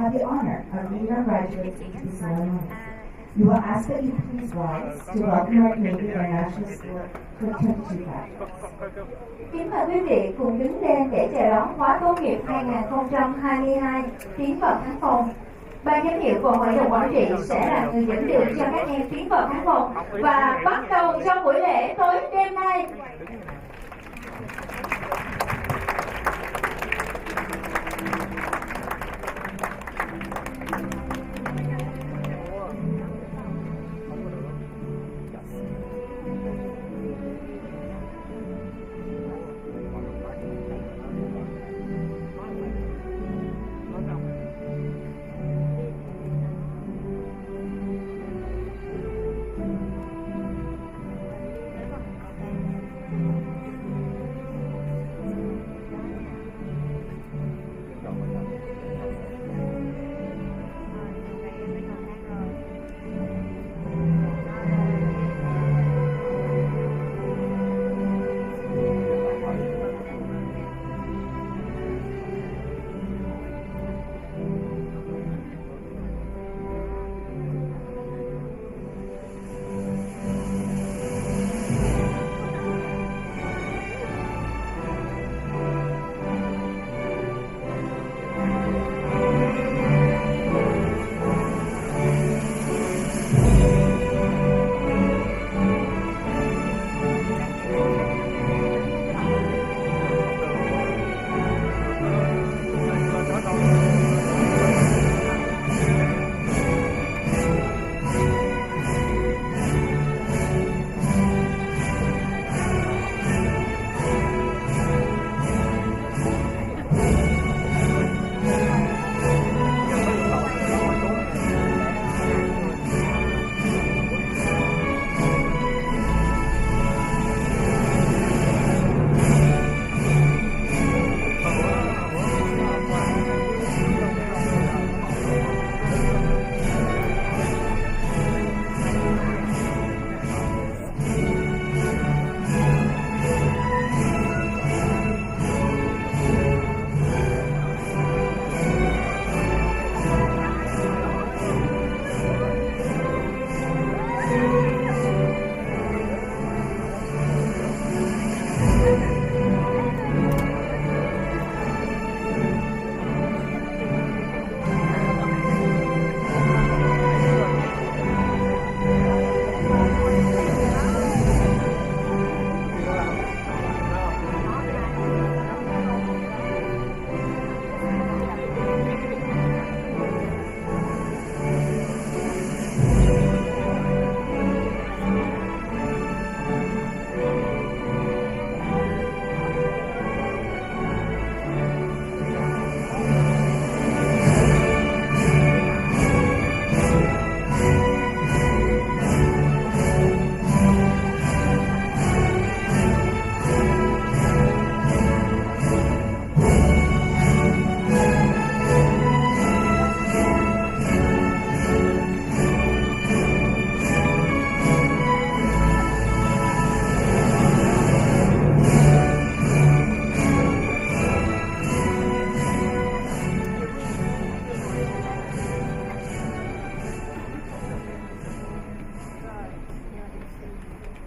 have the honor of leading our graduates into the ceremony. We will ask that you please rise to welcome our Canadian International School for 22 graduates. Kính mời quý vị cùng đứng lên để chào đón khóa tốt nghiệp 2022 tiến vào khán phòng. Ban giám hiệu của hội đồng quản trị sẽ là người dẫn đường cho các em tiến vào khán phòng và bắt đầu cho buổi lễ tối đêm nay.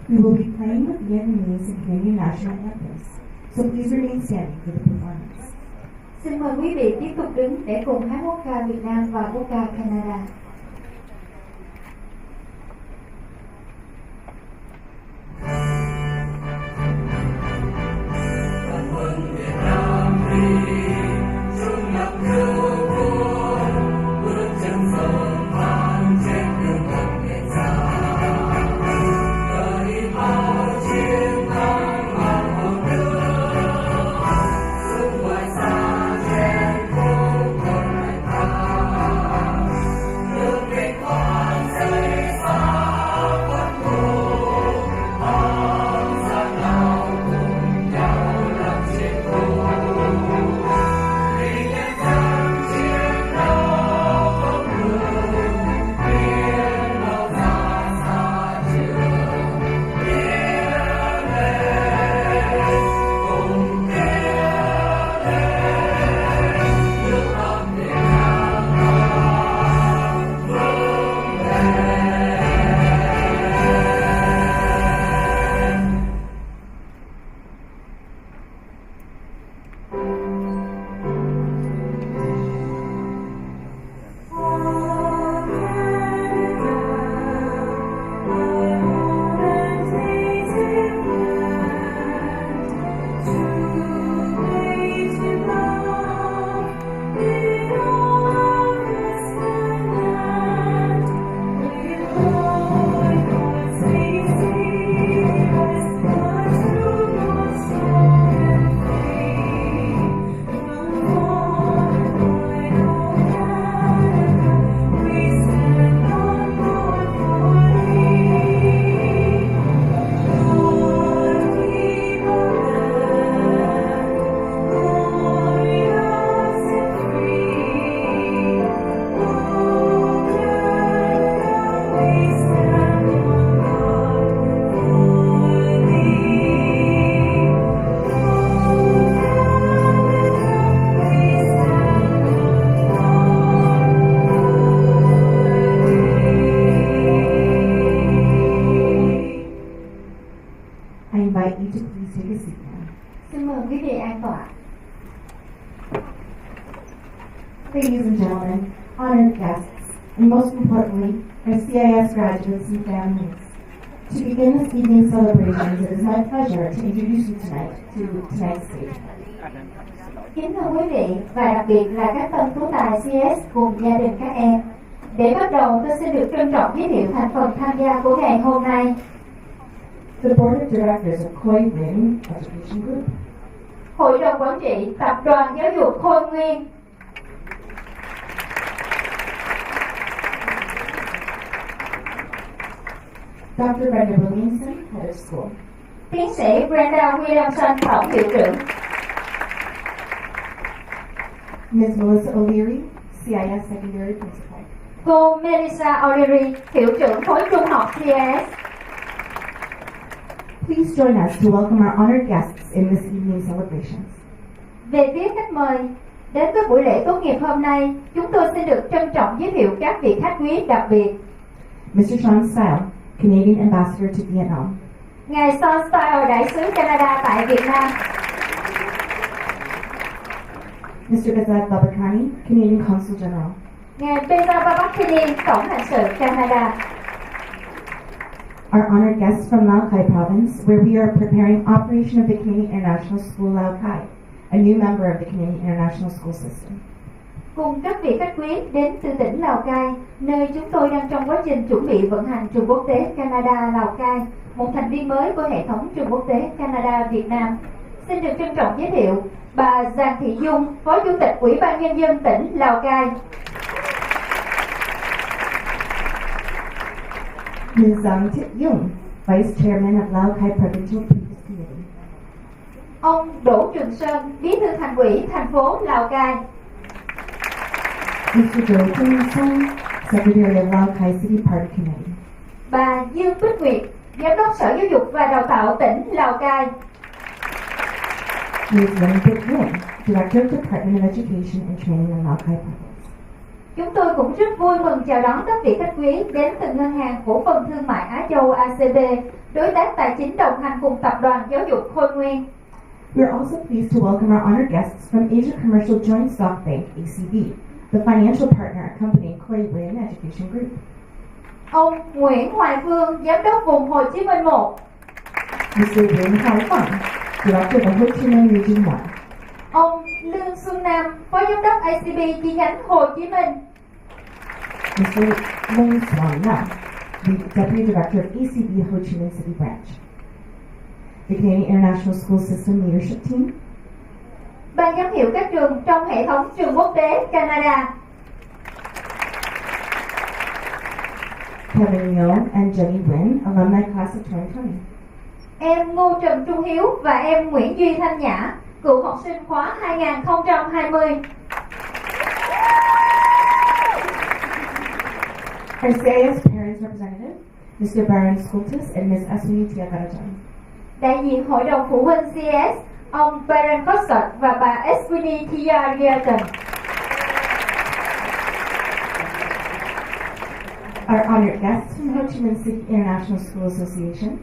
We will be playing with Vietnamese and Canadian national anthems, so please remain standing for the performance. Xin mời quý vị tiếp tục đứng để cùng hát quốc ca Việt Nam và quốc ca Canada. invite you to please take a seat now. Xin mời quý vị an tọa. Ladies and gentlemen, honored guests, and most importantly, our CIS graduates and families. To begin this evening's celebrations, it is my pleasure to introduce you tonight to tonight's stage. Kính thưa quý vị, và đặc biệt là các tân tú tài CISS cùng gia đình các em. Để bắt đầu, tôi xin được trân trọng giới thiệu thành phần tham gia của ngày hôm nay. The Board of Directors of Khối Education Group. Hội đồng quản trị Tập đoàn Giáo dục Khối Nguyên. Dr. Brenda Williamson, Head of School. Tiến sĩ Brenda Williamson, Tổng hiệu trưởng. Ms. Melissa O'Leary, CIS Secondary Principal. Cô Melissa O'Leary, hiệu trưởng khối trung học CIS. Please join us to welcome our honored guests in this evening's celebrations. Về phía khách mời, đến với buổi lễ tốt nghiệp hôm nay, chúng tôi xin được trân trọng giới thiệu các vị khách quý đặc biệt. Mr. Sean Style, Canadian Ambassador to Vietnam. Ngài Sean Style, Đại sứ Canada tại Việt Nam. Mr. Bezat Babakani, Canadian Consul General. Ngài Bezat Babakani, Tổng lãnh sự Canada. Our honored guests from Laogai Province, where we are preparing operation of the Canadian International School Laogai, a new member of the Canadian International School System. Cùng các vị khách quý đến từ tỉnh Lào Cai, nơi chúng tôi đang trong quá trình chuẩn bị vận hành trường quốc tế Canada Lào Cai, một thành viên mới của hệ thống trường quốc tế Canada Việt Nam. Xin được trân trọng giới thiệu bà Giang Thị Dung, Phó Chủ tịch Ủy ban Nhân dân tỉnh Lào Cai. Ms. Zhang Tit-yung, Vice Chairman of Laogai Provincial Peace Committee. Ông Đỗ Trường Sơn, Bí thư Thành ủy thành phố Lào Cai. Mr. Joe Kim-sung, Secretary of Laogai City Party Committee. Bà Dương Bích Nguyệt, Giám đốc Sở Giáo dục và Đào tạo tỉnh Lào Cai. Ms. Wen Bit-Yin, Director of Department of Education and Training in Laogai Province. Chúng tôi cũng rất vui mừng chào đón các vị khách quý đến từ Ngân hàng Cổ phần Thương mại Á Châu ACB, đối tác tài chính đồng hành cùng Tập đoàn Giáo dục Khối Nguyên. We are also pleased to welcome our honored guests from Asia Commercial Joint Stock Bank, ACB, the financial partner accompanying Khối Education Group. Ông Nguyễn Hoài Phương, Giám đốc vùng Hồ Chí Minh 1. Mr. Lin Hao-Fang, Director of Ho Chi Minh Region 1. Ông Lương Xuân Nam, Phó Giám đốc ACB chi nhánh Hồ Chí Minh. Mr. Lin Swan Nam, the Deputy Director of ACB Ho Chi Minh City Branch. The Canadian International School System Leadership Team. Ban giám hiệu các trường trong hệ thống trường quốc tế Canada. Kevin Yo and Jenny Wynn, Alumni Class of 2020. Em Ngô Trần Trung Hiếu và em Nguyễn Duy Thanh Nhã, cựu học sinh khóa 2020. Our CIS Parents Representative, Mr. Baron Skultis and Ms. Aswini Tiagarajan. Đại diện Hội đồng Phụ huynh CIS, ông Baron Kossot và bà Aswini Tiagarajan. Our honored guests from Ho Chi Minh City International School Association.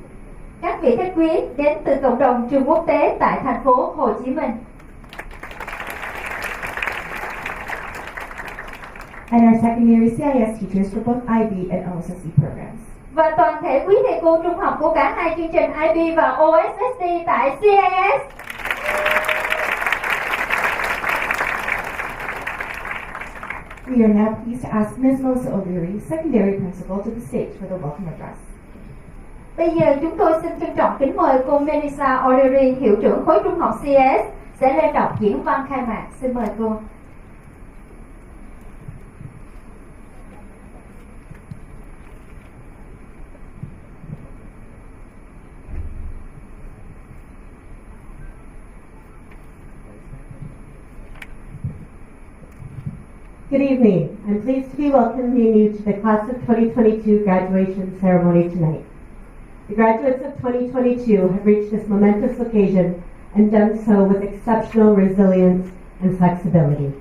Các vị khách quý đến từ cộng đồng trường quốc tế tại thành phố Hồ Chí Minh. And our secondary CIS teachers for both IB and OSSE programs. Và toàn thể quý thầy cô trung học của cả hai chương trình IB và OSSE tại CIS. We are now pleased to ask Ms. Melissa O'Leary, Secondary Principal, to the stage for the welcome address. Bây giờ chúng tôi xin trân trọng kính mời cô Melissa O'Leary, hiệu trưởng khối trung học CIS, sẽ lên đọc diễn văn khai mạc. Xin mời cô. Good evening. I'm pleased to be welcoming you to the Class of 2022 graduation ceremony tonight. The graduates of 2022 have reached this momentous occasion and done so with exceptional resilience and flexibility.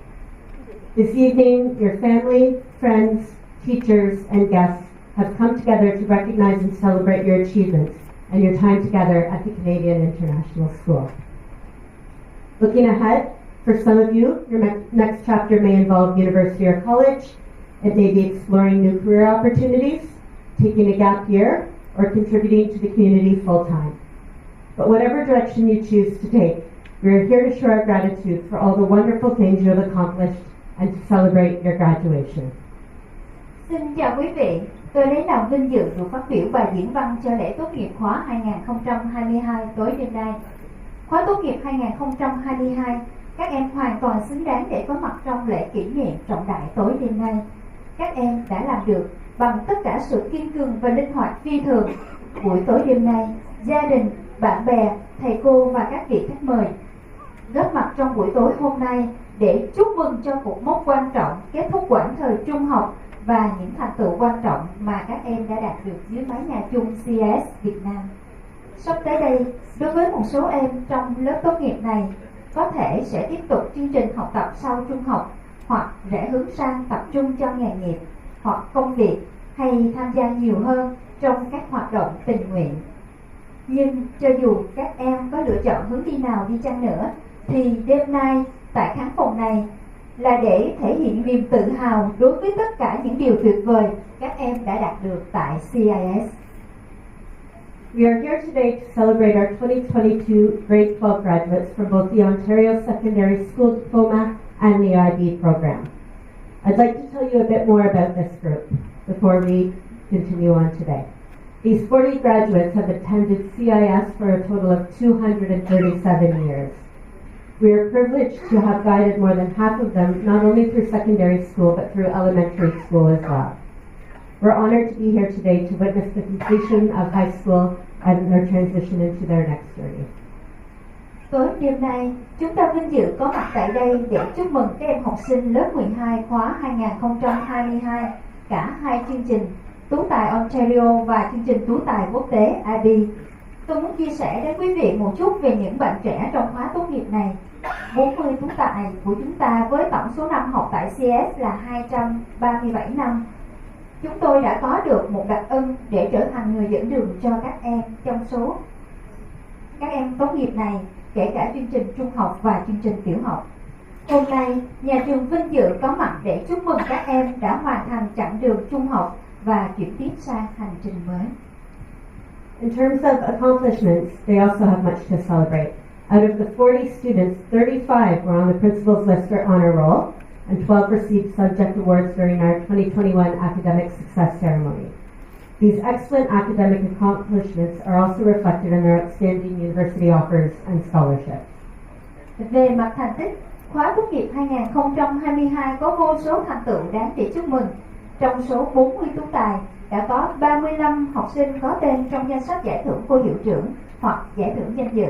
This evening, your family, friends, teachers, and guests have come together to recognize and celebrate your achievements and your time together at the Canadian International School. Looking ahead, for some of you, your next chapter may involve university or college. It may be exploring new career opportunities, taking a gap year, or contributing to the community full-time. But whatever direction you choose to take, we are here to show our gratitude for all the wonderful things you have accomplished and to celebrate your graduation. Xin chào quý vị, tôi lấy làm vinh dự được phát biểu bài diễn văn cho lễ tốt nghiệp khóa 2022 tối đêm nay. Khóa tốt nghiệp 2022, các em hoàn toàn xứng đáng để có mặt trong lễ kỷ niệm trọng đại tối đêm nay. Các em đã làm được bằng tất cả sự kiên cường và linh hoạt phi thường. Buổi tối đêm nay, gia đình, bạn bè, thầy cô và các vị khách mời góp mặt trong buổi tối hôm nay để chúc mừng cho cột mốc quan trọng kết thúc quãng thời trung học và những thành tựu quan trọng mà các em đã đạt được dưới mái nhà chung CISS Việt Nam. Sắp tới đây, đối với một số em trong lớp tốt nghiệp này, có thể sẽ tiếp tục chương trình học tập sau trung học hoặc rẽ hướng sang tập trung cho nghề nghiệp hoặc công việc hay tham gia nhiều hơn trong các hoạt động tình nguyện. Nhưng cho dù các em có lựa chọn hướng đi nào đi chăng nữa, thì đêm nay tại khán phòng này là để thể hiện niềm tự hào đối với tất cả những điều tuyệt vời các em đã đạt được tại CISS. We are here today to celebrate our 2022 grade 12 graduates from both the Ontario Secondary School Diploma and the IB program. I'd like to tell you a bit more about this group before we continue on today. These 40 graduates have attended CISS for a total of 237 years. We are privileged to have guided more than half of them not only through secondary school but through elementary school as well. We're honored to be here today to witness the completion of high school and their transition into their next journey. Tối đêm nay, chúng ta vinh dự có mặt tại đây để chúc mừng các em học sinh lớp 12 khóa 2022, cả hai chương trình Tú tài Ontario và chương trình Tú tài quốc tế IB. Tôi muốn chia sẻ đến quý vị một chút về những bạn trẻ trong khóa tốt nghiệp này. 40 tú tài của chúng ta với tổng số năm học tại CISS là 237 năm. Chúng tôi đã có được một đặc ân để trở thành người dẫn đường cho các em trong số các em tốt nghiệp này, kể cả chương trình trung học và chương trình tiểu học. Hôm nay, nhà trường vinh dự có mặt để chúc mừng các em đã hoàn thành chặng đường trung học và chuyển tiếp sang hành trình mới. In terms of accomplishments, they also have much to celebrate. Out of the 40 students, 35 were on the principal's list for honor roll, and 12 received subject awards during our 2021 academic success ceremony. These excellent academic accomplishments are also reflected in their outstanding university offers and scholarships. Về mặt thành tích, khóa tốt nghiệp 2022 có vô số thành tựu đáng để chúc mừng. Trong số 40 tú tài, đã có 35 học sinh có tên trong danh sách giải thưởng cô hiệu trưởng hoặc giải thưởng danh dự.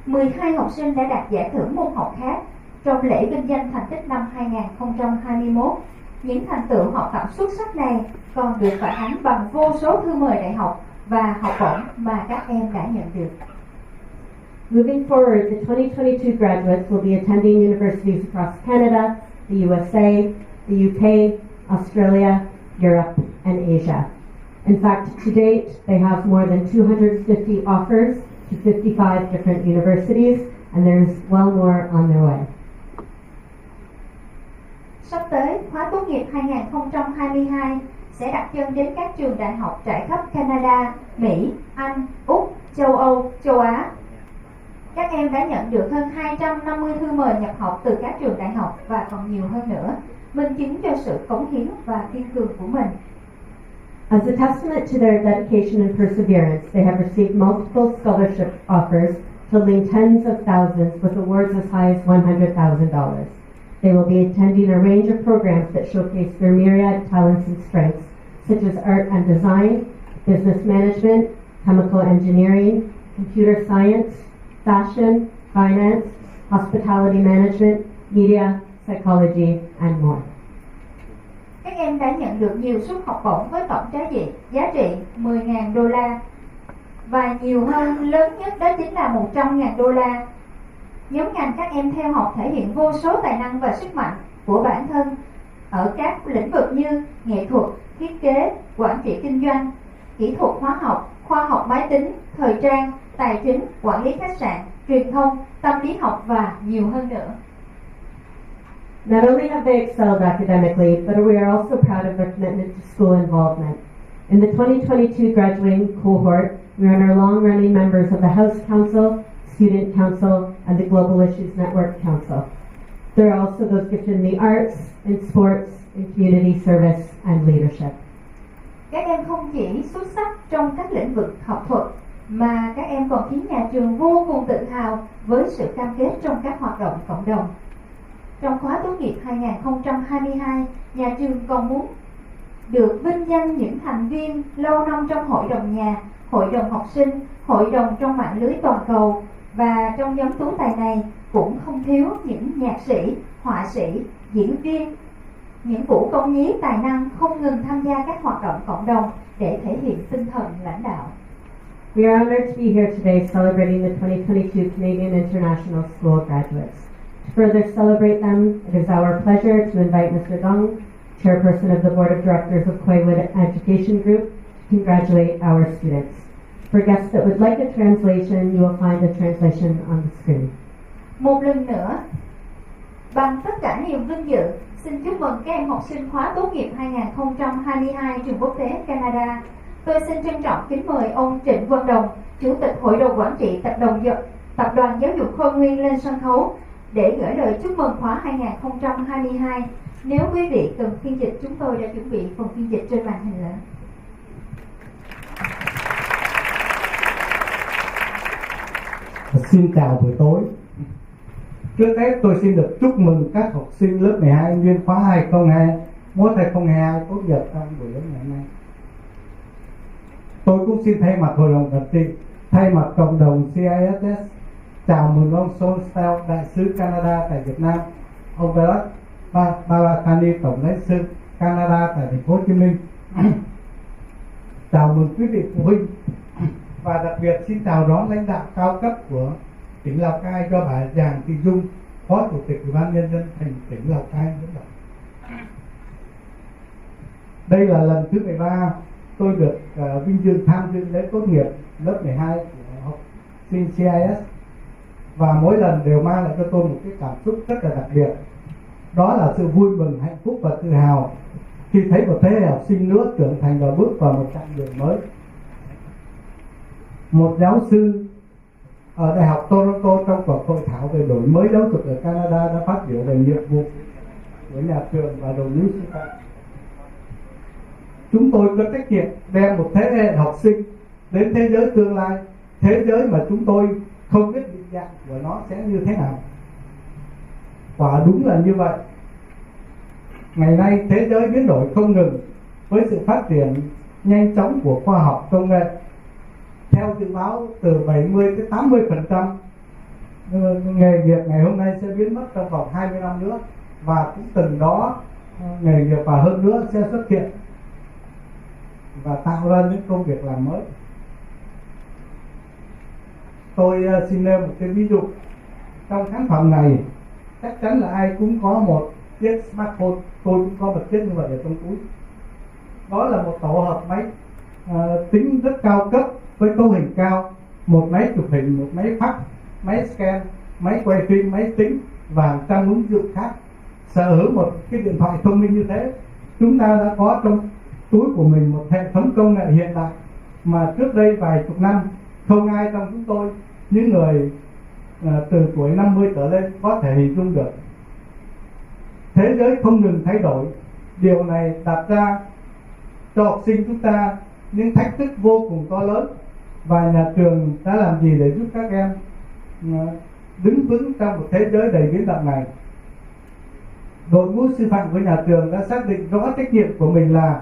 12 học sinh đã đạt giải thưởng môn học khác trong lễ vinh danh thành tích năm 2021. Những thành tựu học tập xuất sắc này còn được phản ánh bằng vô số thư mời đại học và học bổng mà các em đã nhận được. Moving forward, the 2022 graduates will be attending universities across Canada, the USA, the UK, Australia, Europe, and Asia. In fact, to date, they have more than 250 offers to 55 different universities, and there's well more on their way. Sắp tới, khóa tốt nghiệp 2022 sẽ đặt chân đến các trường đại học trải khắp Canada, Mỹ, Anh, Úc, châu Âu, châu Á. Các em đã nhận được hơn 250 thư mời nhập học từ các trường đại học và còn nhiều hơn nữa, minh chứng cho sự cống hiến và kiên cường của mình. As a testament to their dedication and perseverance, they have received multiple scholarship offers totaling tens of thousands with awards as high as $100,000. They will be attending a range of programs that showcase their myriad talents and strengths, such as art and design, business management, chemical engineering, computer science, fashion, finance, hospitality management, media, psychology, and more. Các em đã nhận được nhiều suất học bổng với tổng giá trị $10,000 và nhiều hơn, lớn nhất đó chính là $100,000. Nhóm ngành các em theo học thể hiện vô số tài năng và sức mạnh của bản thân ở các lĩnh vực như nghệ thuật, thiết kế, quản trị kinh doanh, kỹ thuật hóa học, khoa học học máy tính, thời trang, tài chính, quản lý khách sạn, truyền thông, tâm lý học và nhiều hơn nữa. Not only have they excelled academically, but we are also proud of their commitment to school involvement. In the 2022 graduating cohort, we are long-running members of the House Council, Student Council, and the Global Issues Network Council. There are also those gifted in the arts, in sports, in community service, and leadership. Các em không chỉ xuất sắc trong các lĩnh vực học thuật, mà các em còn khiến nhà trường vô cùng tự hào với sự cam kết trong các hoạt động cộng đồng. Trong khóa tốt nghiệp 2022, nhà trường còn muốn được vinh danh những thành viên lâu năm trong hội đồng nhà, hội đồng học sinh, hội đồng trong mạng lưới toàn cầu, và trong nhóm tú tài này cũng không thiếu những nhạc sĩ, họa sĩ, diễn viên, những vũ công nhí tài năng không ngừng tham gia các hoạt động cộng đồng để thể hiện tinh thần lãnh đạo. We are honored to be here today celebrating the 2022 Canadian International School graduates. To further celebrate them, it is our pleasure to invite Mr. Dong, Chairperson of the Board of Directors of Khối Education Group, to congratulate our students. For guests that would like a translation, you will find a translation on the screen. Một lần nữa, bằng tất cả niềm vinh dự, xin chúc mừng các em học sinh khóa tốt nghiệp 2022 trường quốc tế Canada. Tôi xin trân trọng kính mời ông Trịnh Văn Đồng, Chủ tịch Hội đồng Quản trị Tập đoàn Giáo dục Khôi Nguyên lên sân khấu để gửi lời chúc mừng khóa 2022. Nếu quý vị cần phiên dịch, chúng tôi đã chuẩn bị phần phiên dịch trên màn hình lớn. Xin chào buổi tối. Trước hết tôi xin được chúc mừng các học sinh lớp 12 niên khóa 2022 tốt nghiệp trong buổi lễ ngày hôm nay. Tôi cũng xin thay mặt Hội đồng Quản trị, thay mặt cộng đồng CISS chào mừng ông Son Stel, đại sứ Canada tại Việt Nam, ông Velat Balakani, tổng lãnh sự Canada tại thành phố Hồ Chí Minh. Chào mừng quý vị phụ huynh và đặc biệt xin chào đón lãnh đạo cao cấp của tỉnh Lào Cai do bà Giàng Thị Dung, Phó Chủ tịch Ủy ban Nhân dân thành tỉnh Lào Cai dẫn đầu. Đây là lần thứ 13 tôi được vinh dự tham dự lễ tốt nghiệp lớp 12 của học sinh CISS, và mỗi lần đều mang lại cho tôi một cái cảm xúc rất là đặc biệt. Đó là sự vui mừng, hạnh phúc và tự hào khi thấy một thế hệ học sinh nữa trưởng thành và bước vào một chặng đường mới. Một giáo sư ở Đại học Toronto trong cuộc hội thảo về đổi mới giáo dục ở Canada đã phát biểu về nhiệm vụ của nhà trường và đội ngũ sư phạm. Chúng tôi có trách nhiệm đem một thế hệ học sinh đến thế giới tương lai, thế giới mà chúng tôi không biết định dạng của nó sẽ như thế nào. Quả đúng là như vậy. Ngày nay thế giới biến đổi không ngừng với sự phát triển nhanh chóng của khoa học công nghệ. Theo dự báo từ 70 tới 80% nghề nghiệp ngày hôm nay sẽ biến mất trong vòng 20 năm nữa, và cũng từng đó nghề nghiệp và hơn nữa sẽ xuất hiện và tạo ra những công việc làm mới. Tôi xin nêu một cái ví dụ. Trong khán phòng này chắc chắn là ai cũng có một chiếc smartphone, tôi cũng có một chiếc như vậy ở trong túi. Đó là một tổ hợp máy tính rất cao cấp với cấu hình cao, một máy chụp hình, một máy fax, máy scan, máy quay phim, máy tính và hàng trăm ứng dụng khác. Sở hữu một cái điện thoại thông minh như thế, chúng ta đã có trong túi của mình một hệ thống công nghệ hiện đại mà trước đây vài chục năm không ai trong chúng tôi, những người từ tuổi 50 trở lên, có thể hình dung được. Thế giới không ngừng thay đổi, điều này đặt ra cho học sinh chúng ta những thách thức vô cùng to lớn, và nhà trường đã làm gì để giúp các em đứng vững trong một thế giới đầy biến động này. Đội ngũ sư phạm của nhà trường đã xác định rõ trách nhiệm của mình là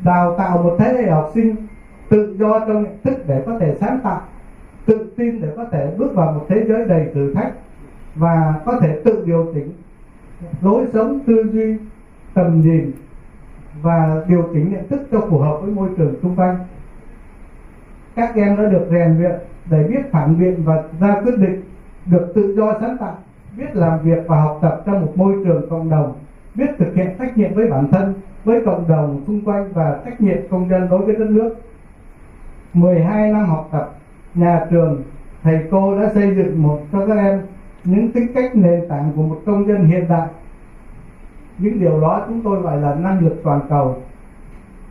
đào tạo một thế hệ học sinh tự do trong nhận thức để có thể sáng tạo, tự tin để có thể bước vào một thế giới đầy thử thách và có thể tự điều chỉnh lối sống, tư duy, tầm nhìn và điều chỉnh nhận thức cho phù hợp với môi trường xung quanh. Các em đã được rèn luyện để biết phản biện và ra quyết định, được tự do sáng tạo, biết làm việc và học tập trong một môi trường cộng đồng, biết thực hiện trách nhiệm với bản thân, với cộng đồng xung quanh và trách nhiệm công dân đối với đất nước. 12 năm học tập, nhà trường, thầy cô đã xây dựng cho các em những tính cách nền tảng của một công dân hiện đại. Những điều đó chúng tôi gọi là năng lực toàn cầu.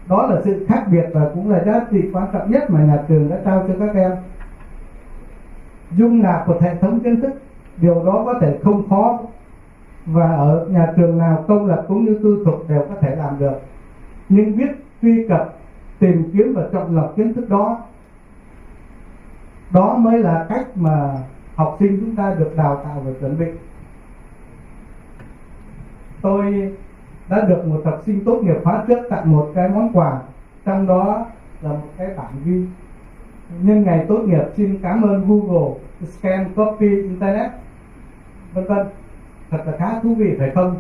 Đó là sự khác biệt và cũng là giá trị quan trọng nhất mà nhà trường đã trao cho các em. Dung nạp một hệ thống kiến thức, điều đó có thể không khó, và ở nhà trường nào công lập cũng như tư thục đều có thể làm được. Nhưng biết truy cập, tìm kiếm và chọn lọc kiến thức đó, đó mới là cách mà học sinh chúng ta được đào tạo và chuẩn bị. Tôi đã được một học sinh tốt nghiệp khóa trước tặng một cái món quà, trong đó là một cái bản ghi: nhân ngày tốt nghiệp xin cảm ơn Google, scan copy internet, vân vân. Thật là khá thú vị phải không?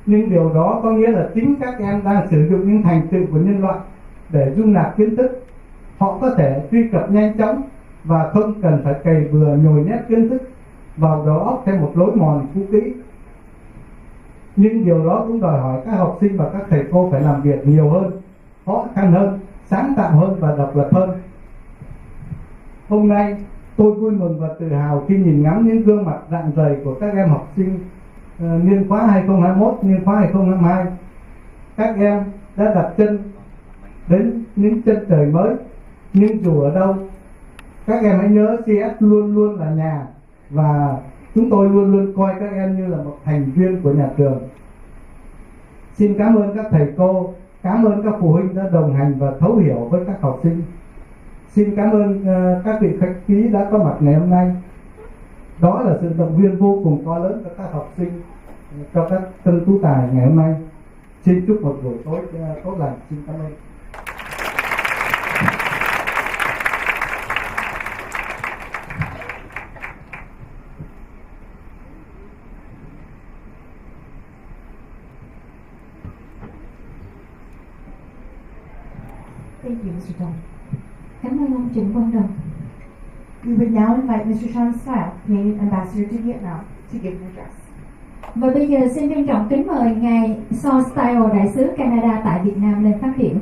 Nhưng điều đó có nghĩa là chính các em đang sử dụng những thành tựu của nhân loại để dung nạp kiến thức. Họ có thể truy cập nhanh chóng và không cần phải cày bừa nhồi nhét kiến thức vào đầu óc theo một lối mòn cũ kỹ. Nhưng điều đó cũng đòi hỏi các học sinh và các thầy cô phải làm việc nhiều hơn, khó khăn hơn, sáng tạo hơn và độc lập hơn. Hôm nay tôi vui mừng và tự hào khi nhìn ngắm những gương mặt rạng rỡ của các em học sinh niên khóa 2021, niên khóa 2022. Các em đã đặt chân đến những chân trời mới. Nhưng dù ở đâu, các em hãy nhớ CISS luôn luôn là nhà, và chúng tôi luôn luôn coi các em như là một thành viên của nhà trường. Xin cảm ơn các thầy cô, cảm ơn các phụ huynh đã đồng hành và thấu hiểu với các học sinh. Xin cảm ơn các vị khách quý đã có mặt ngày hôm nay. Đó là sự động viên vô cùng to lớn cho các học sinh, cho các tân tú tài ngày hôm nay. Xin chúc một buổi tối tốt lành. Xin cảm ơn. Thank you, Mr. Dong. Cảm ơn ông Trịnh Văn Đồng. We would now invite Mr. Sean Style, Canadian Ambassador to Vietnam, to give an address. Và bây giờ xin trân trọng kính mời ngài Sean Style, đại sứ Canada tại Việt Nam lên phát biểu.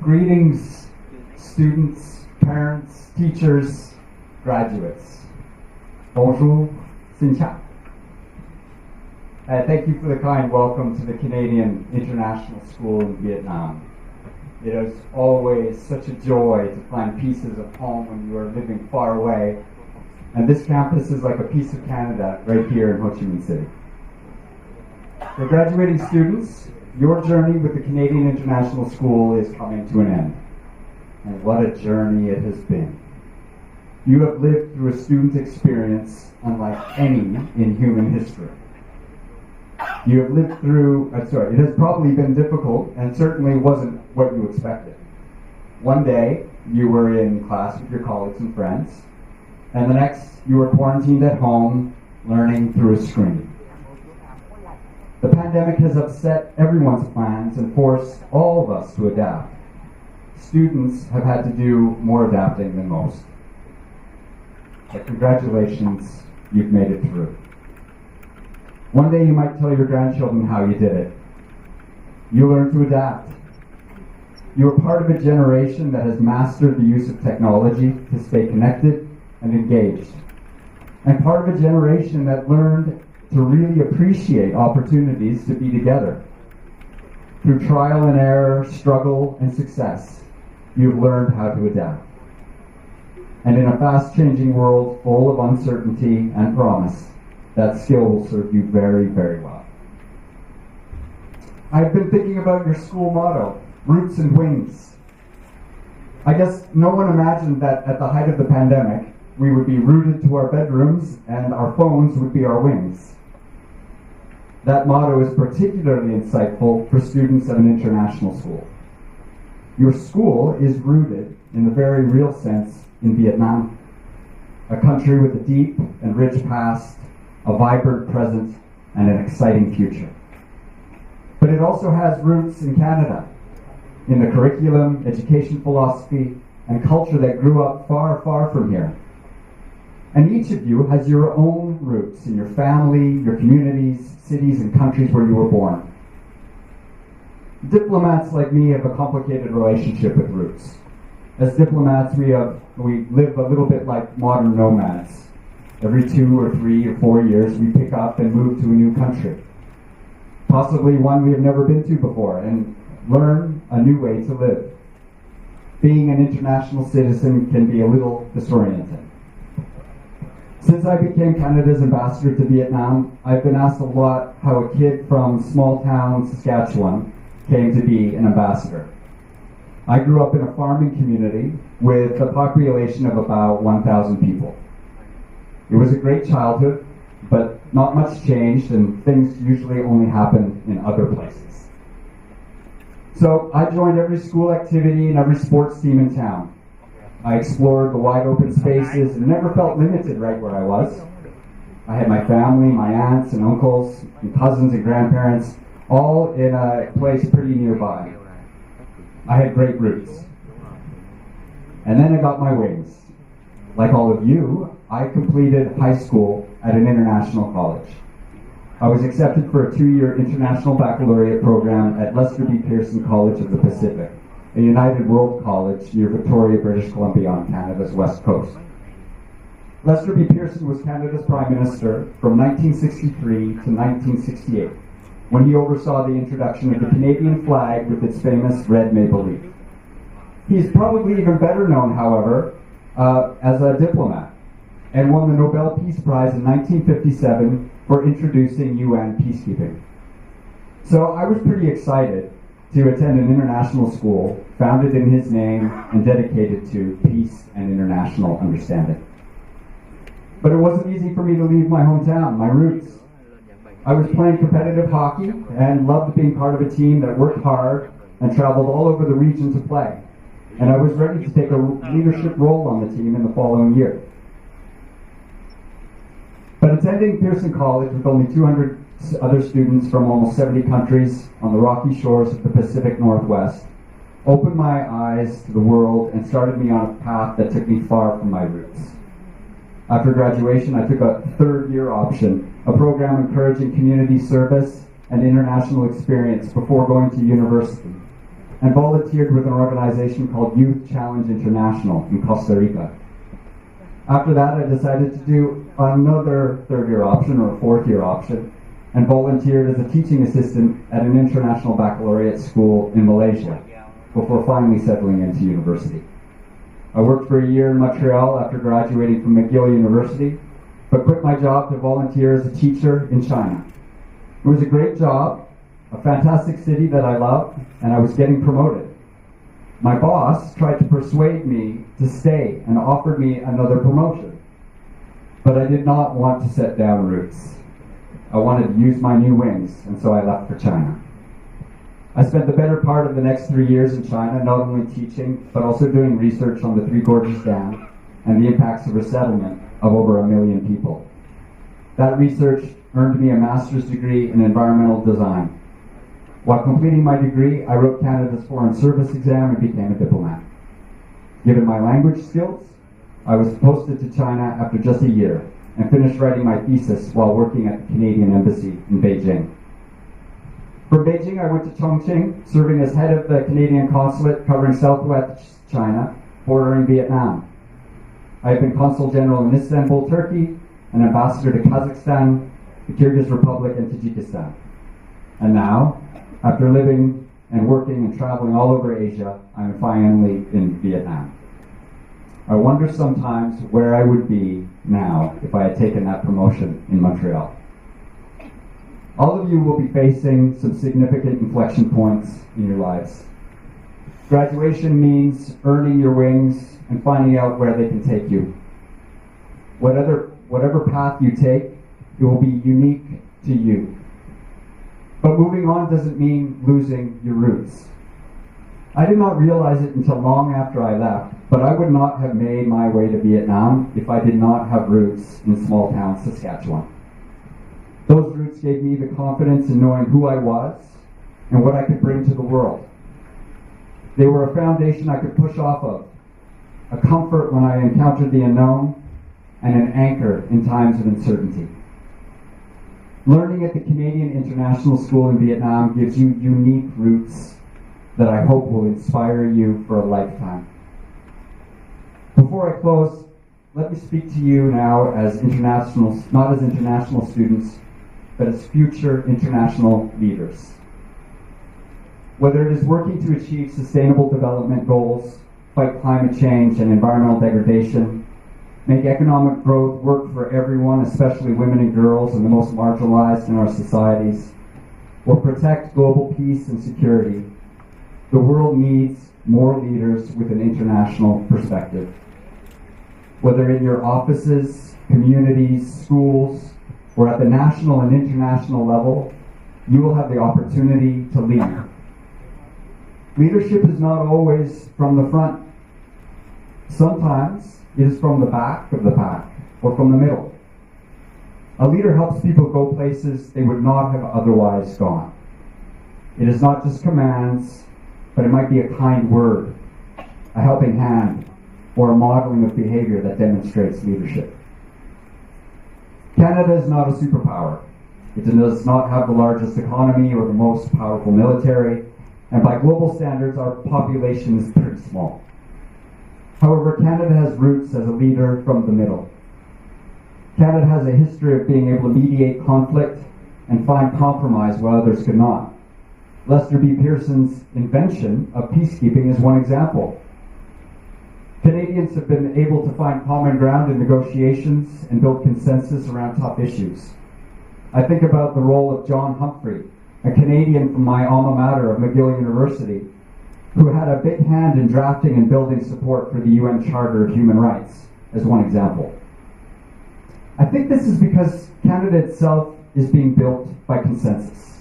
Greetings, students, parents, teachers, graduates. Bonjour, xin chào. Thank you for the kind welcome to the Canadian International School in Vietnam. It is always such a joy to find pieces of home when you are living far away, and this campus is like a piece of Canada right here in Ho Chi Minh City. For graduating students, your journey with the Canadian International School is coming to an end. And what a journey it has been. You have lived through a student experience unlike any in human history. You have lived through, it has probably been difficult and certainly wasn't what you expected. One day, you were in class with your colleagues and friends, and the next, you were quarantined at home, learning through a screen. The pandemic has upset everyone's plans and forced all of us to adapt. Students have had to do more adapting than most. But congratulations, you've made it through. One day you might tell your grandchildren how you did it. You learned to adapt. You are part of a generation that has mastered the use of technology to stay connected and engaged. And part of a generation that learned to really appreciate opportunities to be together. Through trial and error, struggle and success, you've learned how to adapt. And in a fast-changing world full of uncertainty and promise, that skill will serve you very, very well. I've been thinking about your school motto, roots and wings. I guess no one imagined that at the height of the pandemic, we would be rooted to our bedrooms and our phones would be our wings. That motto is particularly insightful for students at an international school. Your school is rooted, in the very real sense, in Vietnam, a country with a deep and rich past, a vibrant present, and an exciting future. But it also has roots in Canada, in the curriculum, education philosophy, and culture that grew up far, far from here. And each of you has your own roots in your family, your communities, cities, and countries where you were born. Diplomats like me have a complicated relationship with roots. As diplomats, we live a little bit like modern nomads. Every 2 or 3 or 4 years, we pick up and move to a new country, possibly one we have never been to before, and learn a new way to live. Being an international citizen can be a little disorienting. Since I became Canada's ambassador to Vietnam, I've been asked a lot how a kid from small town Saskatchewan came to be an ambassador. I grew up in a farming community with a population of about 1,000 people. It was a great childhood, but not much changed, and things usually only happened in other places. So I joined every school activity and every sports team in town. I explored the wide open spaces and never felt limited right where I was. I had my family, my aunts and uncles, and cousins and grandparents, all in a place pretty nearby. I had great roots. And then I got my wings. Like all of you, I completed high school at an international college. I was accepted for a 2-year international baccalaureate program at Lester B. Pearson College of the Pacific, a United World College near Victoria, British Columbia on Canada's west coast. Lester B. Pearson was Canada's Prime Minister from 1963 to 1968, when he oversaw the introduction of the Canadian flag with its famous red maple leaf. He's probably even better known, however, as a diplomat, and won the Nobel Peace Prize in 1957 for introducing UN peacekeeping. So I was pretty excited to attend an international school founded in his name and dedicated to peace and international understanding. But it wasn't easy for me to leave my hometown, my roots. I was playing competitive hockey and loved being part of a team that worked hard and traveled all over the region to play. And I was ready to take a leadership role on the team in the following year. But attending Pearson College with only 200 other students from almost 70 countries on the rocky shores of the Pacific Northwest opened my eyes to the world and started me on a path that took me far from my roots. After graduation, I took a third-year option, a program encouraging community service and international experience before going to university, and volunteered with an organization called Youth Challenge International in Costa Rica. After that, I decided to do another third-year option, or a fourth-year option, and volunteered as a teaching assistant at an international baccalaureate school in Malaysia, before finally settling into university. I worked for a year in Montreal after graduating from McGill University, but quit my job to volunteer as a teacher in China. It was a great job, a fantastic city that I loved, and I was getting promoted. My boss tried to persuade me to stay and offered me another promotion. But I did not want to set down roots. I wanted to use my new wings, and so I left for China. I spent the better part of the next 3 years in China, not only teaching, but also doing research on the Three Gorges Dam and the impacts of resettlement of over 1 million people. That research earned me a master's degree in environmental design. While completing my degree, I wrote Canada's Foreign Service exam and became a diplomat. Given my language skills, I was posted to China after just a year and finished writing my thesis while working at the Canadian Embassy in Beijing. From Beijing, I went to Chongqing, serving as head of the Canadian Consulate covering southwest China, bordering Vietnam. I have been Consul General in Istanbul, Turkey, and Ambassador to Kazakhstan, the Kyrgyz Republic, and Tajikistan. And now, after living and working and traveling all over Asia, I'm finally in Vietnam. I wonder sometimes where I would be now if I had taken that promotion in Montreal. All of you will be facing some significant inflection points in your lives. Graduation means earning your wings and finding out where they can take you. Whatever path you take, it will be unique to you. But moving on doesn't mean losing your roots. I did not realize it until long after I left, but I would not have made my way to Vietnam if I did not have roots in small town Saskatchewan. Those roots gave me the confidence in knowing who I was and what I could bring to the world. They were a foundation I could push off of, a comfort when I encountered the unknown, and an anchor in times of uncertainty. Learning at the Canadian International School in Vietnam gives you unique roots that I hope will inspire you for a lifetime. Before I close, let me speak to you now as international, not as international students, but as future international leaders. Whether it is working to achieve sustainable development goals, fight climate change and environmental degradation, make economic growth work for everyone, especially women and girls and the most marginalized in our societies, or protect global peace and security, the world needs more leaders with an international perspective. Whether in your offices, communities, schools, or at the national and international level, you will have the opportunity to lead. Leadership is not always from the front. Sometimes it is from the back of the pack or from the middle. A leader helps people go places they would not have otherwise gone. It is not just commands, but it might be a kind word, a helping hand, or a modeling of behavior that demonstrates leadership. Canada is not a superpower. It does not have the largest economy or the most powerful military, and by global standards, our population is pretty small. However, Canada has roots as a leader from the middle. Canada has a history of being able to mediate conflict and find compromise where others could not. Lester B. Pearson's invention of peacekeeping is one example. Canadians have been able to find common ground in negotiations and build consensus around tough issues. I think about the role of John Humphrey, a Canadian from my alma mater of McGill University, who had a big hand in drafting and building support for the UN Charter of Human Rights, as one example. I think this is because Canada itself is being built by consensus.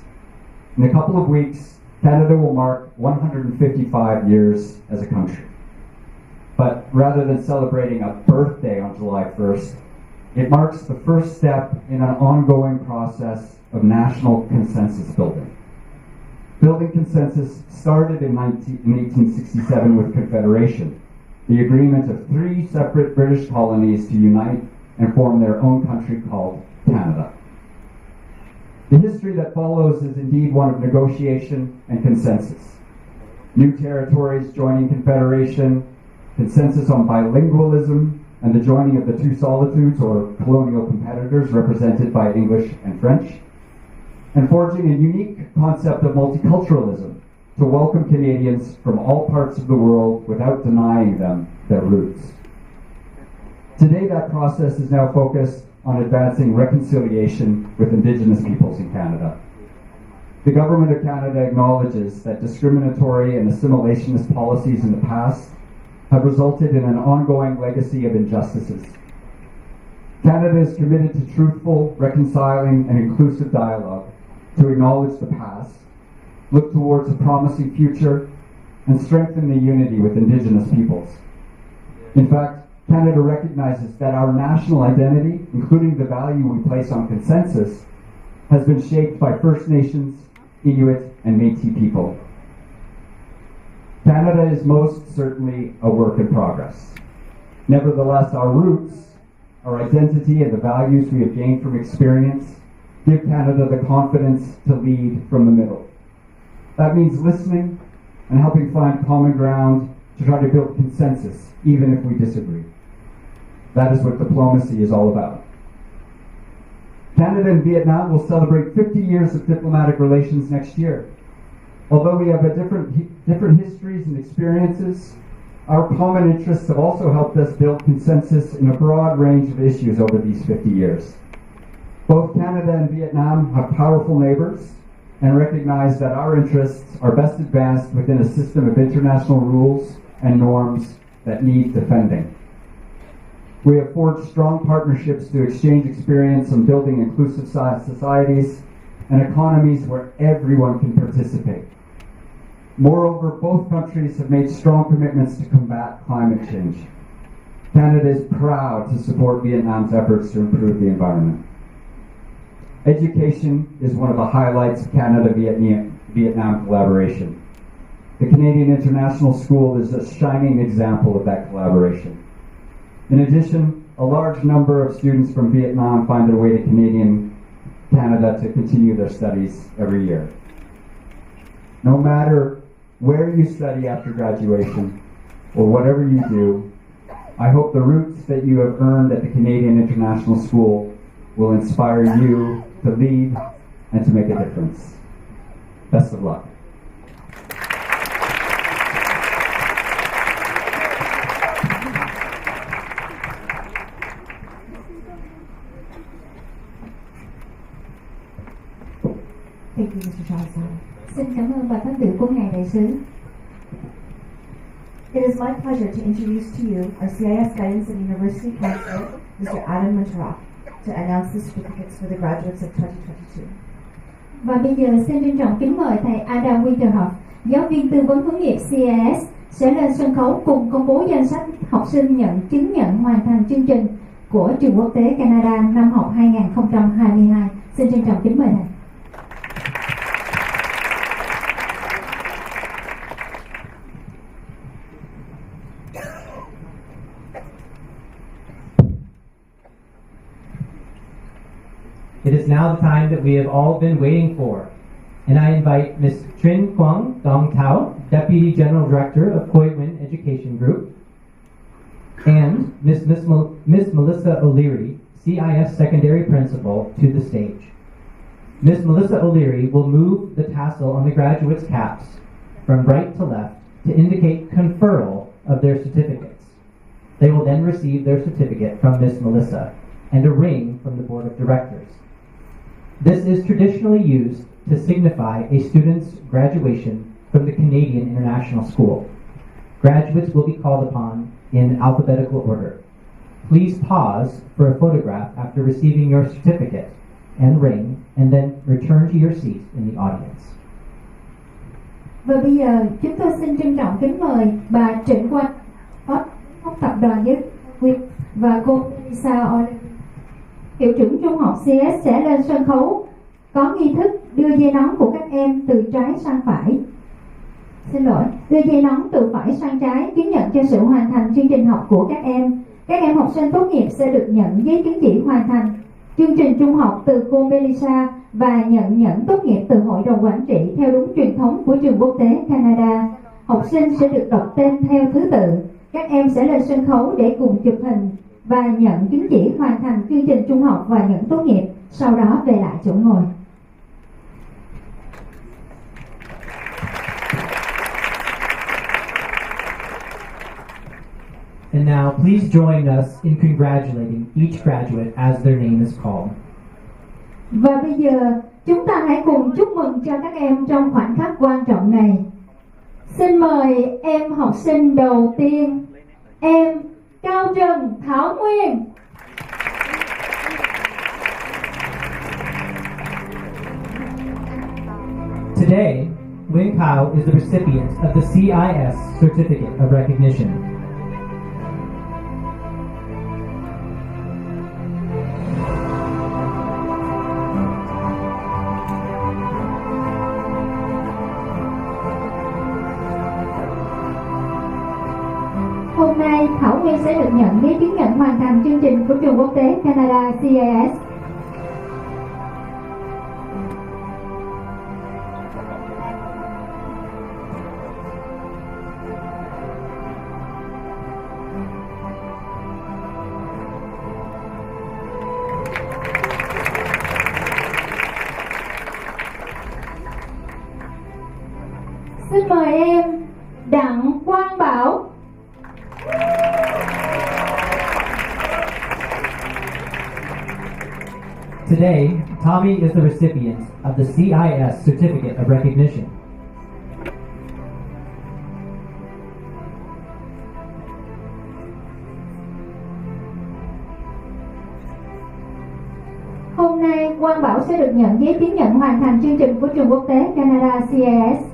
In a couple of weeks, Canada will mark 155 years as a country. But rather than celebrating a birthday on July 1st, it marks the first step in an ongoing process of national consensus building. Building consensus started in 1867 with Confederation, the agreement of 3 separate British colonies to unite and form their own country called Canada. The history that follows is indeed one of negotiation and consensus. New territories joining Confederation, consensus on bilingualism, and the joining of the 2 solitudes or colonial competitors represented by English and French, and forging a unique concept of multiculturalism to welcome Canadians from all parts of the world without denying them their roots. Today, that process is now focused on advancing reconciliation with Indigenous peoples in Canada. The Government of Canada acknowledges that discriminatory and assimilationist policies in the past have resulted in an ongoing legacy of injustices. Canada is committed to truthful, reconciling, and inclusive dialogue to acknowledge the past, look towards a promising future, and strengthen the unity with Indigenous peoples. In fact, Canada recognizes that our national identity, including the value we place on consensus, has been shaped by First Nations, Inuit, and Métis people. Canada is most certainly a work in progress. Nevertheless, our roots, our identity, and the values we have gained from experience give Canada the confidence to lead from the middle. That means listening and helping find common ground to try to build consensus, even if we disagree. That is what diplomacy is all about. Canada and Vietnam will celebrate 50 years of diplomatic relations next year. Although we have different histories and experiences, our common interests have also helped us build consensus in a broad range of issues over these 50 years. Both Canada and Vietnam have powerful neighbors and recognize that our interests are best advanced within a system of international rules and norms that need defending. We have forged strong partnerships to exchange experience on building inclusive societies and economies where everyone can participate. Moreover, both countries have made strong commitments to combat climate change. Canada is proud to support Vietnam's efforts to improve the environment. Education is one of the highlights of Canada-Vietnam collaboration. The Canadian International School is a shining example of that collaboration. In addition, a large number of students from Vietnam find their way to Canada to continue their studies every year. No matter where you study after graduation or whatever you do, I hope the roots that you have earned at the Canadian International School will inspire you to lead and to make a difference. Best of luck. Thank you, Mr. Johnson. Xin cảm ơn bài phát biểu của ngài đại sứ. It is my pleasure to introduce to you our CISS Guidance and University Counselor, Mr. Adam Monteroff, to announce the certificates for the graduates of 2022. Và bây giờ xin trân trọng kính mời thầy Adam Winterhoff, giáo viên tư vấn hướng nghiệp CISS, sẽ lên sân khấu cùng công bố danh sách học sinh nhận chứng nhận hoàn thành chương trình của Trường Quốc tế Canada năm học 2022. Xin trân trọng kính mời thầy. It is now the time that we have all been waiting for, and I invite Ms. Trinh Quang Dong Tao, Deputy General Director of Khối Education Group, and Miss Melissa O'Leary, CISS Secondary Principal, to the stage. Ms. Melissa O'Leary will move the tassel on the graduates' caps from right to left to indicate conferral of their certificates. They will then receive their certificate from Ms. Melissa and a ring from the Board of Directors. This is traditionally used to signify a student's graduation from the Canadian International School. Graduates will be called upon in alphabetical order. Please pause for a photograph after receiving your certificate and ring, and then return to your seat in the audience. Và bây giờ chúng tôi xin trân trọng kính mời bà Trịnh Quang, Phó tập đoàn Giáo viên và cô Lisa, hiệu trưởng trung học CISS sẽ lên sân khấu có nghi thức đưa dây nón của các em từ trái sang phải. Đưa dây nón từ phải sang trái chứng nhận cho sự hoàn thành chương trình học của các em. Các em học sinh tốt nghiệp sẽ được nhận giấy chứng chỉ hoàn thành chương trình trung học từ cô Melissa và nhận nhẫn tốt nghiệp từ Hội đồng Quản trị theo đúng truyền thống của Trường Quốc tế Canada. Học sinh sẽ được đọc tên theo thứ tự. Các em sẽ lên sân khấu để cùng chụp hình và nhận chứng chỉ hoàn thành chương trình trung học và nhẫn tốt nghiệp, sau đó về lại chỗ ngồi. And now please join us in congratulating each graduate as their name is called. Và bây giờ chúng ta hãy cùng chúc mừng cho các em trong khoảnh khắc quan trọng này. Xin mời em học sinh đầu tiên, em Cao Trần Thảo Nguyên. Today, Nguyen Cao is the recipient of the CISS Certificate of Recognition. Hôm nay, Thảo Nguyên sẽ được nhận giấy chứng nhận hoàn thành chương trình của Trường Quốc tế Canada CISS. Xin mời em Đặng Quang Bảo. Today, Tommy is the recipient of the CISS Certificate of Recognition. Hôm nay, Quang Bảo sẽ được nhận giấy chứng nhận hoàn thành chương trình của Trường Quốc tế Canada CISS.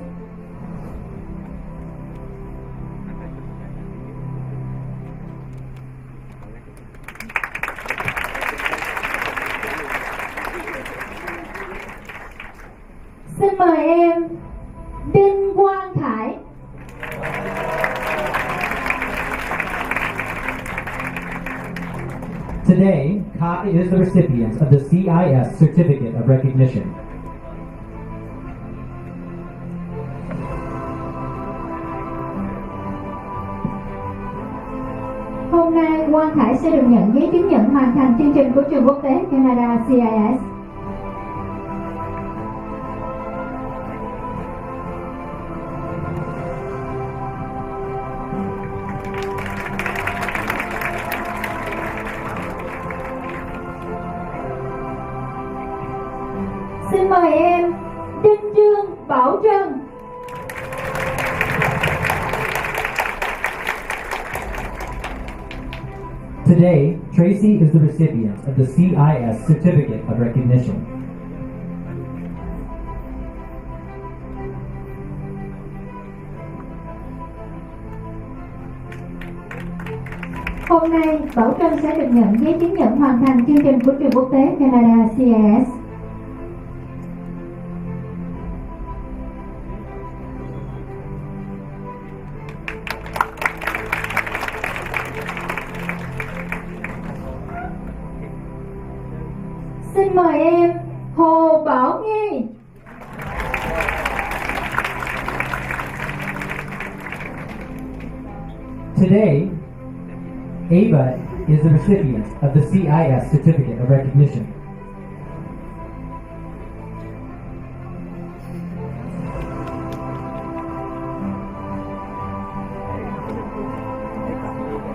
Xin mời em Đinh Quang Khải. Today, Kai is the recipient of the CISS Certificate of Recognition. Hôm nay, Quang Khải sẽ được nhận giấy chứng nhận hoàn thành chương trình của trường quốc tế Canada CISS. Xin mời em Đinh Trương Bảo Trân. Today, Tracy is the recipient of the CISS Certificate of Recognition. Hôm nay, Bảo Trân sẽ được nhận giấy chứng nhận hoàn thành chương trình của trường quốc tế Canada CISS. Xin mời em Hồ Bảo Nghi. Today, Ava is the recipient of the CISS Certificate of Recognition.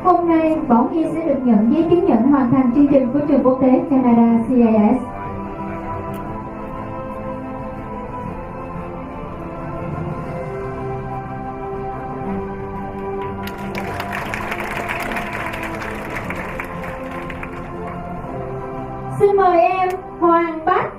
Hôm nay, Bảo Nghi sẽ được nhận giấy chứng nhận hoàn thành chương trình của trường quốc tế Canada CISS. Xin mời em Hoàng Bách.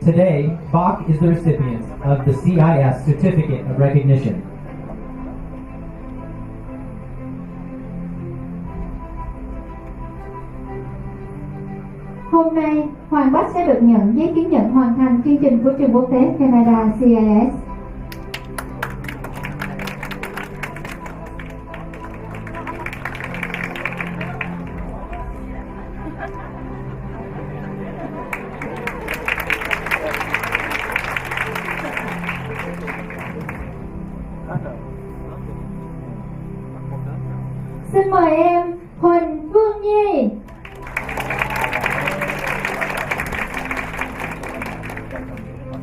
Today, Bach is the recipient of the CISS Certificate of Recognition. Hôm nay, Hoàng Bách sẽ được nhận giấy chứng nhận hoàn thành chương trình của trường quốc tế Canada CISS. Xin mời em Huỳnh Phương Nhi.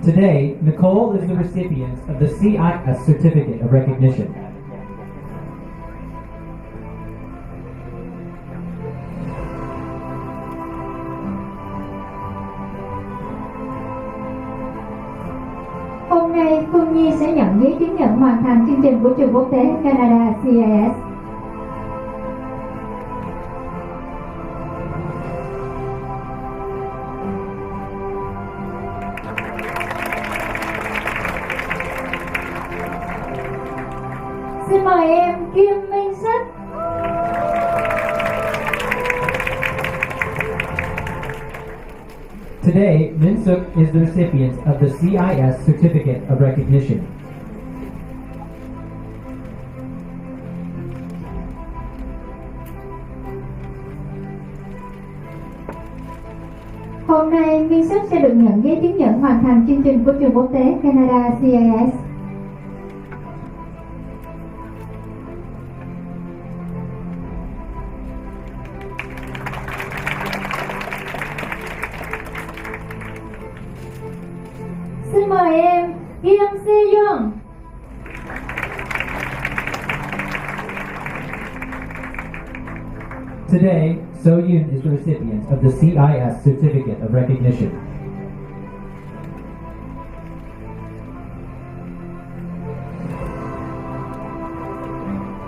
Today, Nicole is the recipient of the CISS Certificate of Recognition. Hôm nay, Phương Nhi sẽ nhận giấy chứng nhận hoàn thành chương trình của trường quốc tế Canada CISS. Xin mời em Kim Minh Sách. Today, Min Suk is the recipient of the CISS Certificate of Recognition. Hôm nay, Minh Sách sẽ được nhận giấy chứng nhận hoàn thành chương trình của trường quốc tế Canada CISS. Xin mời em Kim Si Young. Today, So Yoon is the recipient of the CISS Certificate of Recognition.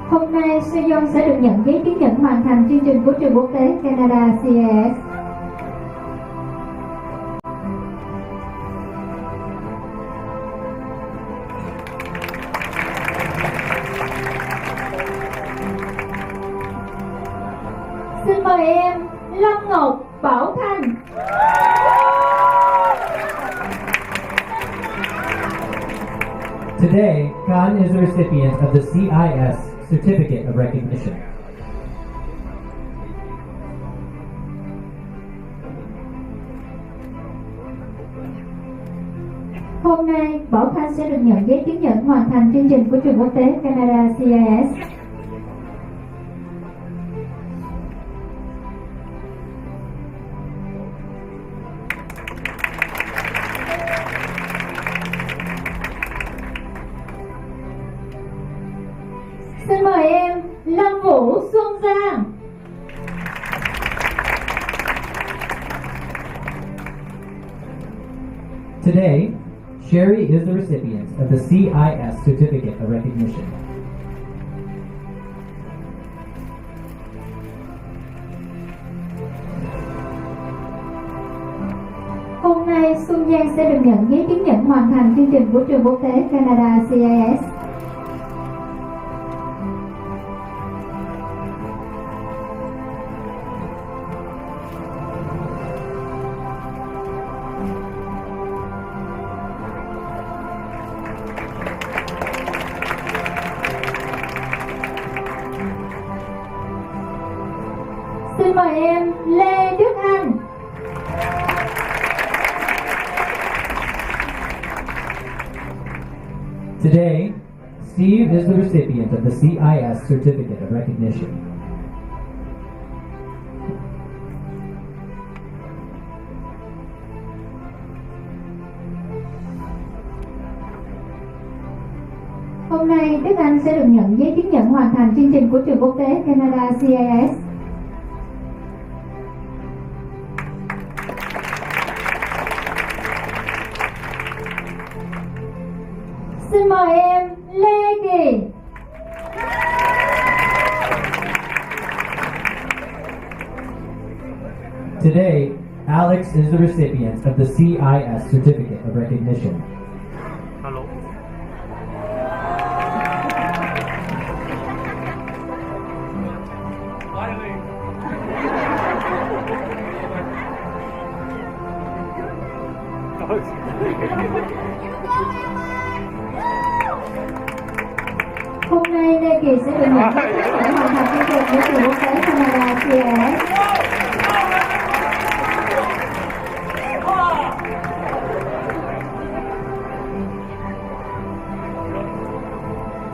Hôm nay, So Young sẽ được nhận giấy chứng nhận hoàn thành chương trình của trường quốc tế Canada CISS. Xin mời em Lâm Ngọc Bảo Thanh. Today, Khan is the recipient of the CISS Certificate of Recognition. Hôm nay, Bảo Khanh sẽ được nhận giấy chứng nhận hoàn thành chương trình của trường quốc tế Canada CISS. Xin mời em Lâm Vũ Xuân Giang. Today, Sherry is the recipient of the CISS Certificate of Recognition. Hôm nay, Xuân Giang sẽ được nhận giấy chứng nhận hoàn thành chương trình của trường quốc tế Canada CISS. Xin mời em Lê Đức Anh. Today, Steve is the recipient of the CISS Certificate of Recognition. Hôm nay, Đức Anh sẽ được nhận giấy chứng nhận hoàn thành chương trình của trường quốc tế Canada CISS. Xin mời em Lê Kỳ. Today, Alex is the recipient of the CISS Certificate of Recognition. Hôm nay Lê Kỳ sẽ được nhận giấy chứng nhận hoàn thành chương trình của trường quốc tế Canada CISS.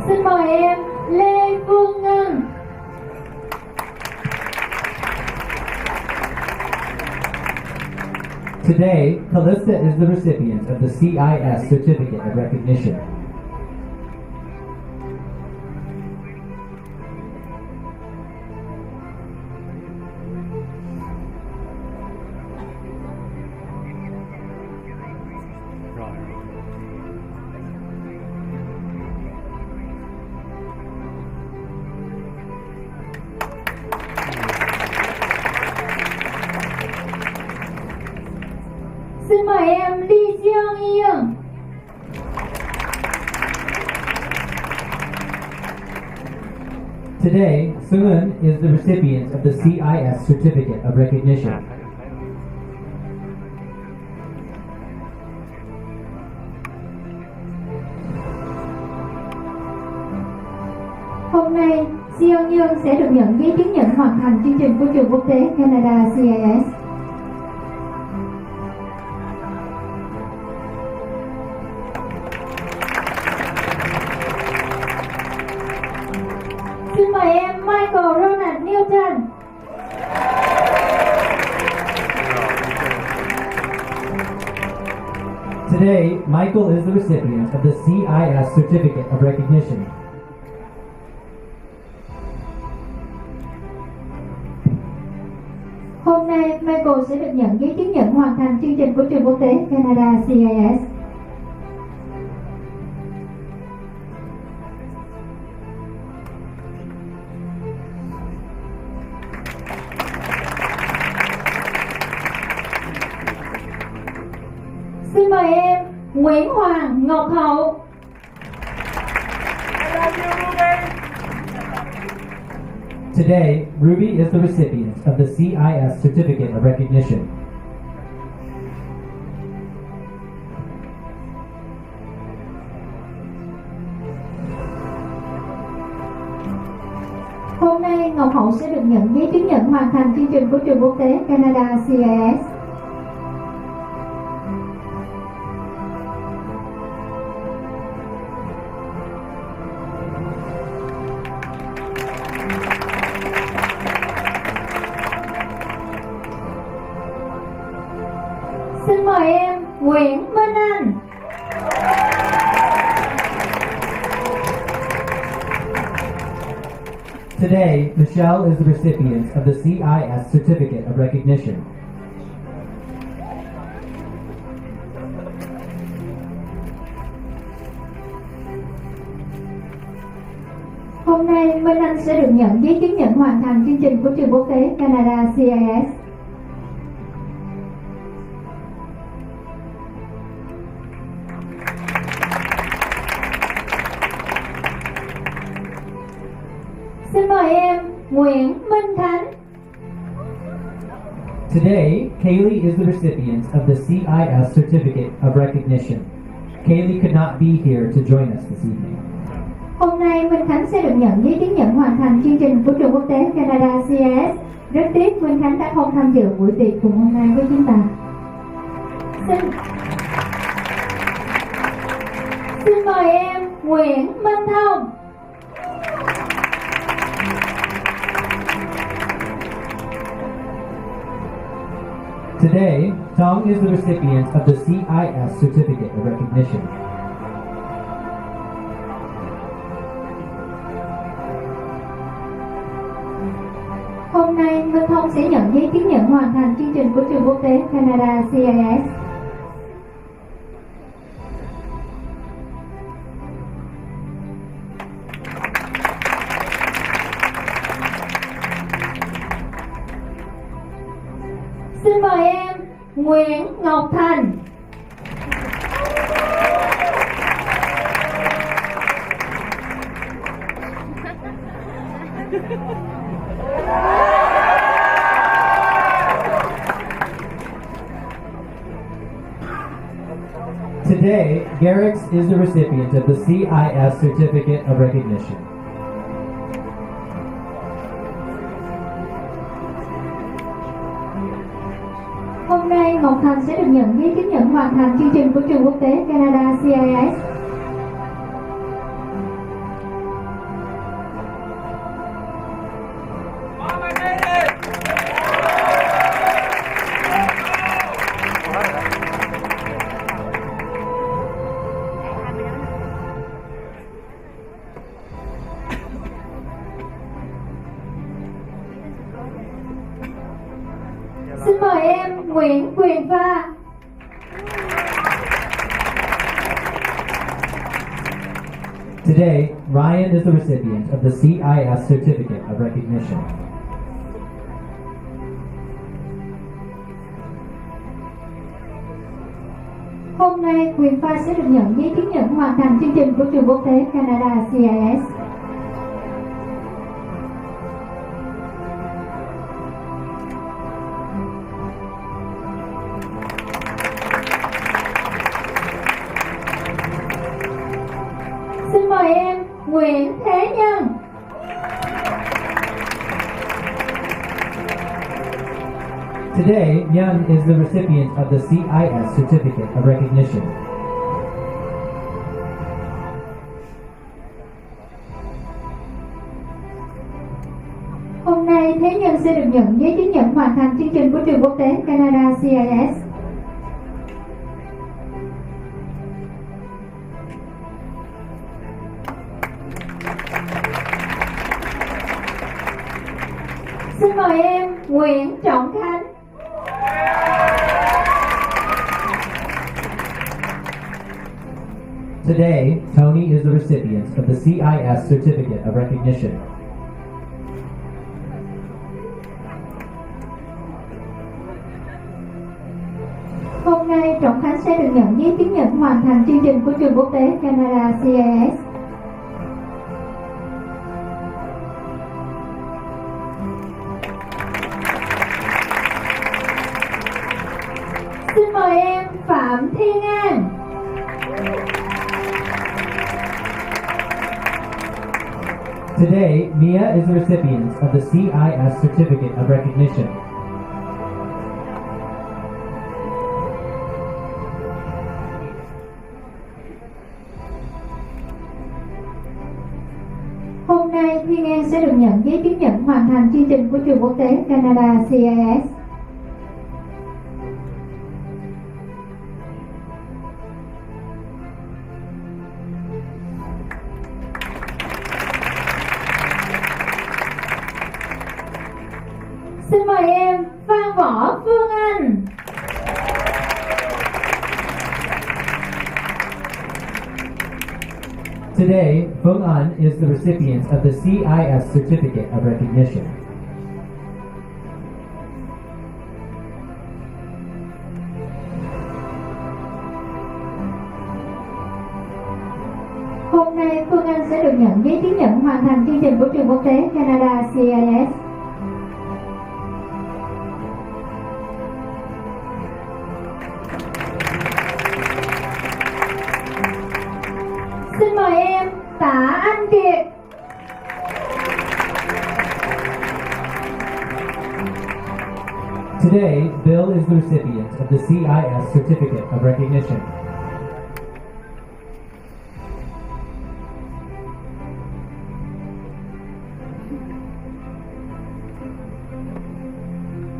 Xin mời em Lê Phương Ngân. Today, Callista is the recipient of the CISS Certificate of Recognition. Xin mời em Ly Giang Yên. Today, Sungun is the recipient of the CISS Certificate of Recognition. Hôm nay, Giang Yên sẽ được nhận giấy chứng nhận hoàn thành chương trình của trường quốc tế Canada CISS. Xin mời em Michael Ronald Newton. Today, Michael is the recipient of the CISS Certificate of Recognition. Hôm nay, Michael sẽ được nhận giấy chứng nhận hoàn thành chương trình của trường quốc tế Canada CISS. Xin mời em Nguyễn Hoàng Ngọc Hậu. Today, Ruby is the recipient of the CISS Certificate of Recognition. học hậu sẽ được nhận giấy chứng nhận hoàn thành chương trình của trường quốc tế Canada CISS. Xin mời em Nguyễn Minh Anh. Today, Michelle is the recipient of the CISS Certificate of Recognition. Hôm nay, Minh Anh sẽ được nhận giấy chứng nhận hoàn thành chương trình của trường quốc tế Canada CISS. Xin mời em Nguyễn Minh Khánh. Today, Kaylee is the recipient of the CISS Certificate of Recognition. Kaylee could not be here to join us this evening. Hôm nay, Minh Khánh sẽ được nhận giấy chứng nhận hoàn thành chương trình của trường quốc tế Canada CISS. Rất tiếc Minh Khánh đã không tham dự buổi tiệc cùng hôm nay với chúng ta. Xin mời em Nguyễn Minh Thông. Today, Tom is the recipient of the CISS Certificate of Recognition. Hôm nay, Minh Thông sẽ nhận giấy chứng nhận hoàn thành chương trình của trường quốc tế Canada CISS. Xin mời em Nguyễn Ngọc Thành. Today, Garrix is the recipient of the CISS Certificate of Recognition. Hôm nay, Ngọc Thành sẽ được nhận giấy chứng nhận hoàn thành chương trình của trường quốc tế Canada CISS. Xin mời em Nguyễn Quyền Pha. Today, Ryan is the recipient of the CISS Certificate of Recognition. Hôm nay, Quyền Pha sẽ được nhận giấy chứng nhận hoàn thành chương trình của trường quốc tế Canada CISS. Xin mời em Nguyễn Thế Nhân. Today, Nhan is the recipient of the CISS Certificate of Recognition. Hôm nay, Thế Nhân sẽ được nhận giấy chứng nhận hoàn thành chương trình của trường quốc tế Canada CISS. Xin mời em Nguyễn Trọng Khánh. Today, Tony is the recipient of the CISS Certificate of Recognition. Hôm nay, Trọng Khánh sẽ được nhận giấy chứng nhận hoàn thành chương trình của trường quốc tế Canada CISS. Xin mời em Phạm Thiên An. Today, Mia is the recipient of the CISS Certificate of Recognition. Hôm nay, Thiên An sẽ được nhận giấy chứng nhận hoàn thành chương trình của trường quốc tế Canada CISS. Xin mời em Phan Võ Phương Anh. Today, Phương Anh is the recipient of the CISS Certificate of Recognition. Hôm nay, Phương Anh sẽ được nhận giấy chứng nhận hoàn thành chương trình của trường quốc tế Canada CISS. Xin mời em Tạ Anh Kiệt. Today, Bill is the recipient of the CISS Certificate of Recognition.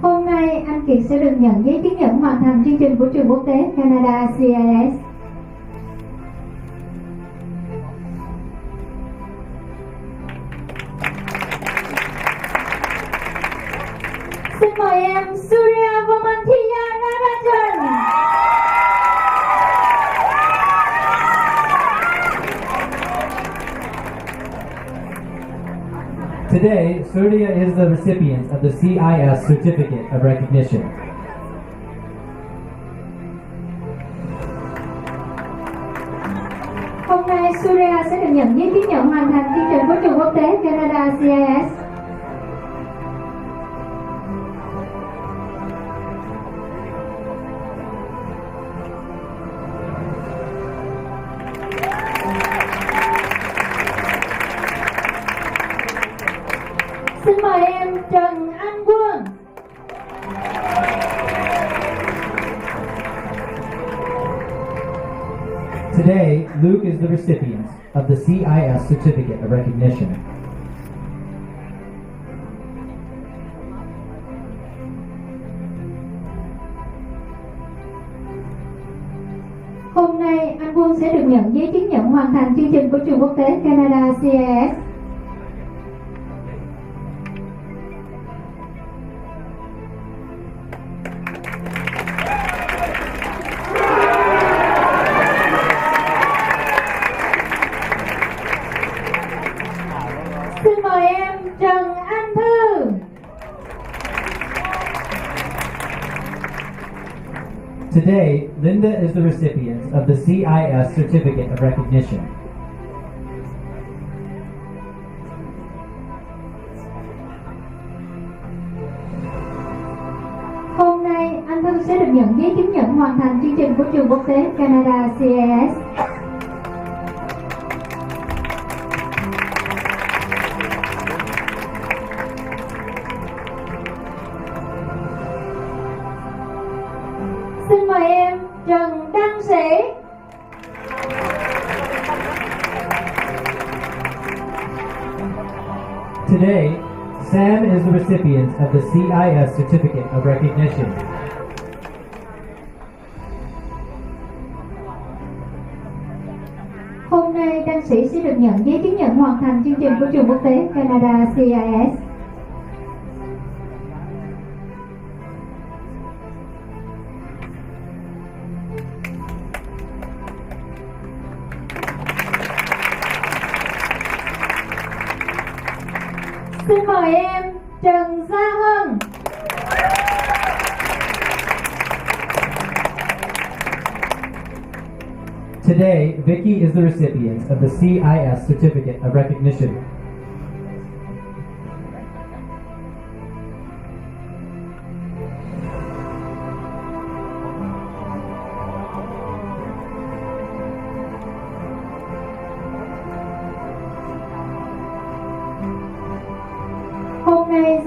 Hôm nay, anh Kiệt sẽ được nhận giấy chứng nhận hoàn thành chương trình của trường quốc tế Canada CISS. Xin mời em Surya Vomanthia Narajan. Today, Surya is the recipient of the CISS Certificate of Recognition. Hôm nay, Surya sẽ được nhận giấy chứng nhận hoàn thành chương trình của trường quốc tế Canada CISS. Xin mời em Trần Anh Quân. Today, Luke is the recipient of the CISS Certificate of Recognition. Hôm nay, anh Quân sẽ được nhận giấy chứng nhận hoàn thành chương trình của trường quốc tế Canada CISS. Xin mời em Trần Anh Thư. Today, Linda is the recipient of the CISS Certificate of Recognition. Hôm nay, anh Thư sẽ được nhận giấy chứng nhận hoàn thành chương trình của trường quốc tế Canada CISS. Xin mời em Trần Đăng Sĩ. Today, Sam is the recipient of the CISS Certificate of Recognition. Hôm nay, Đăng Sĩ sẽ được nhận giấy chứng nhận hoàn thành chương trình của trường quốc tế Canada CISS. Xin mời em Trần Gia Hân. Today, Vicky is the recipient of the CISS Certificate of Recognition.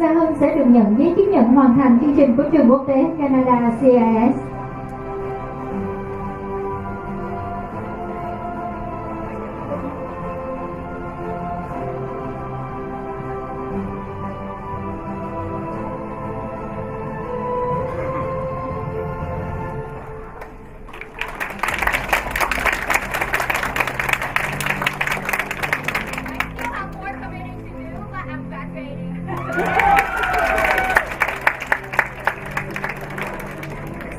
Gia Hân sẽ được nhận giấy chứng nhận hoàn thành chương trình của trường quốc tế Canada CISS.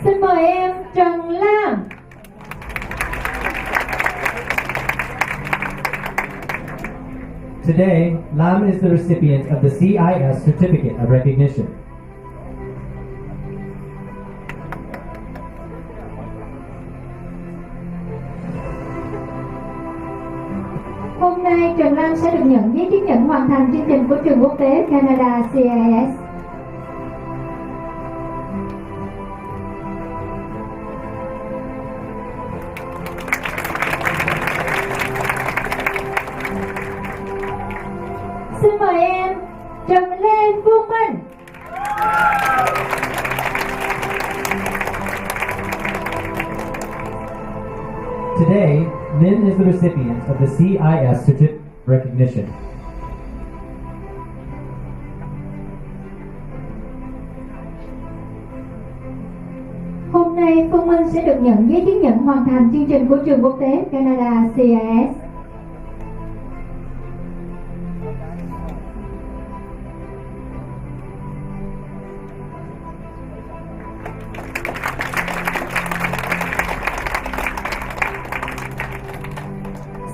Xin mời em Trần Lam. Today, Lam is the recipient of the CISS Certificate of Recognition. Hôm nay Trần Lam sẽ được nhận giấy chứng nhận hoàn thành chương trình của trường quốc tế Canada CISS. Xin mời em Trần Lê Phương Minh. Today, Min is the recipient of the CISS Certificate of Recognition. Hôm nay Phương Minh sẽ được nhận giấy chứng nhận hoàn thành chương trình của trường quốc tế Canada CISS.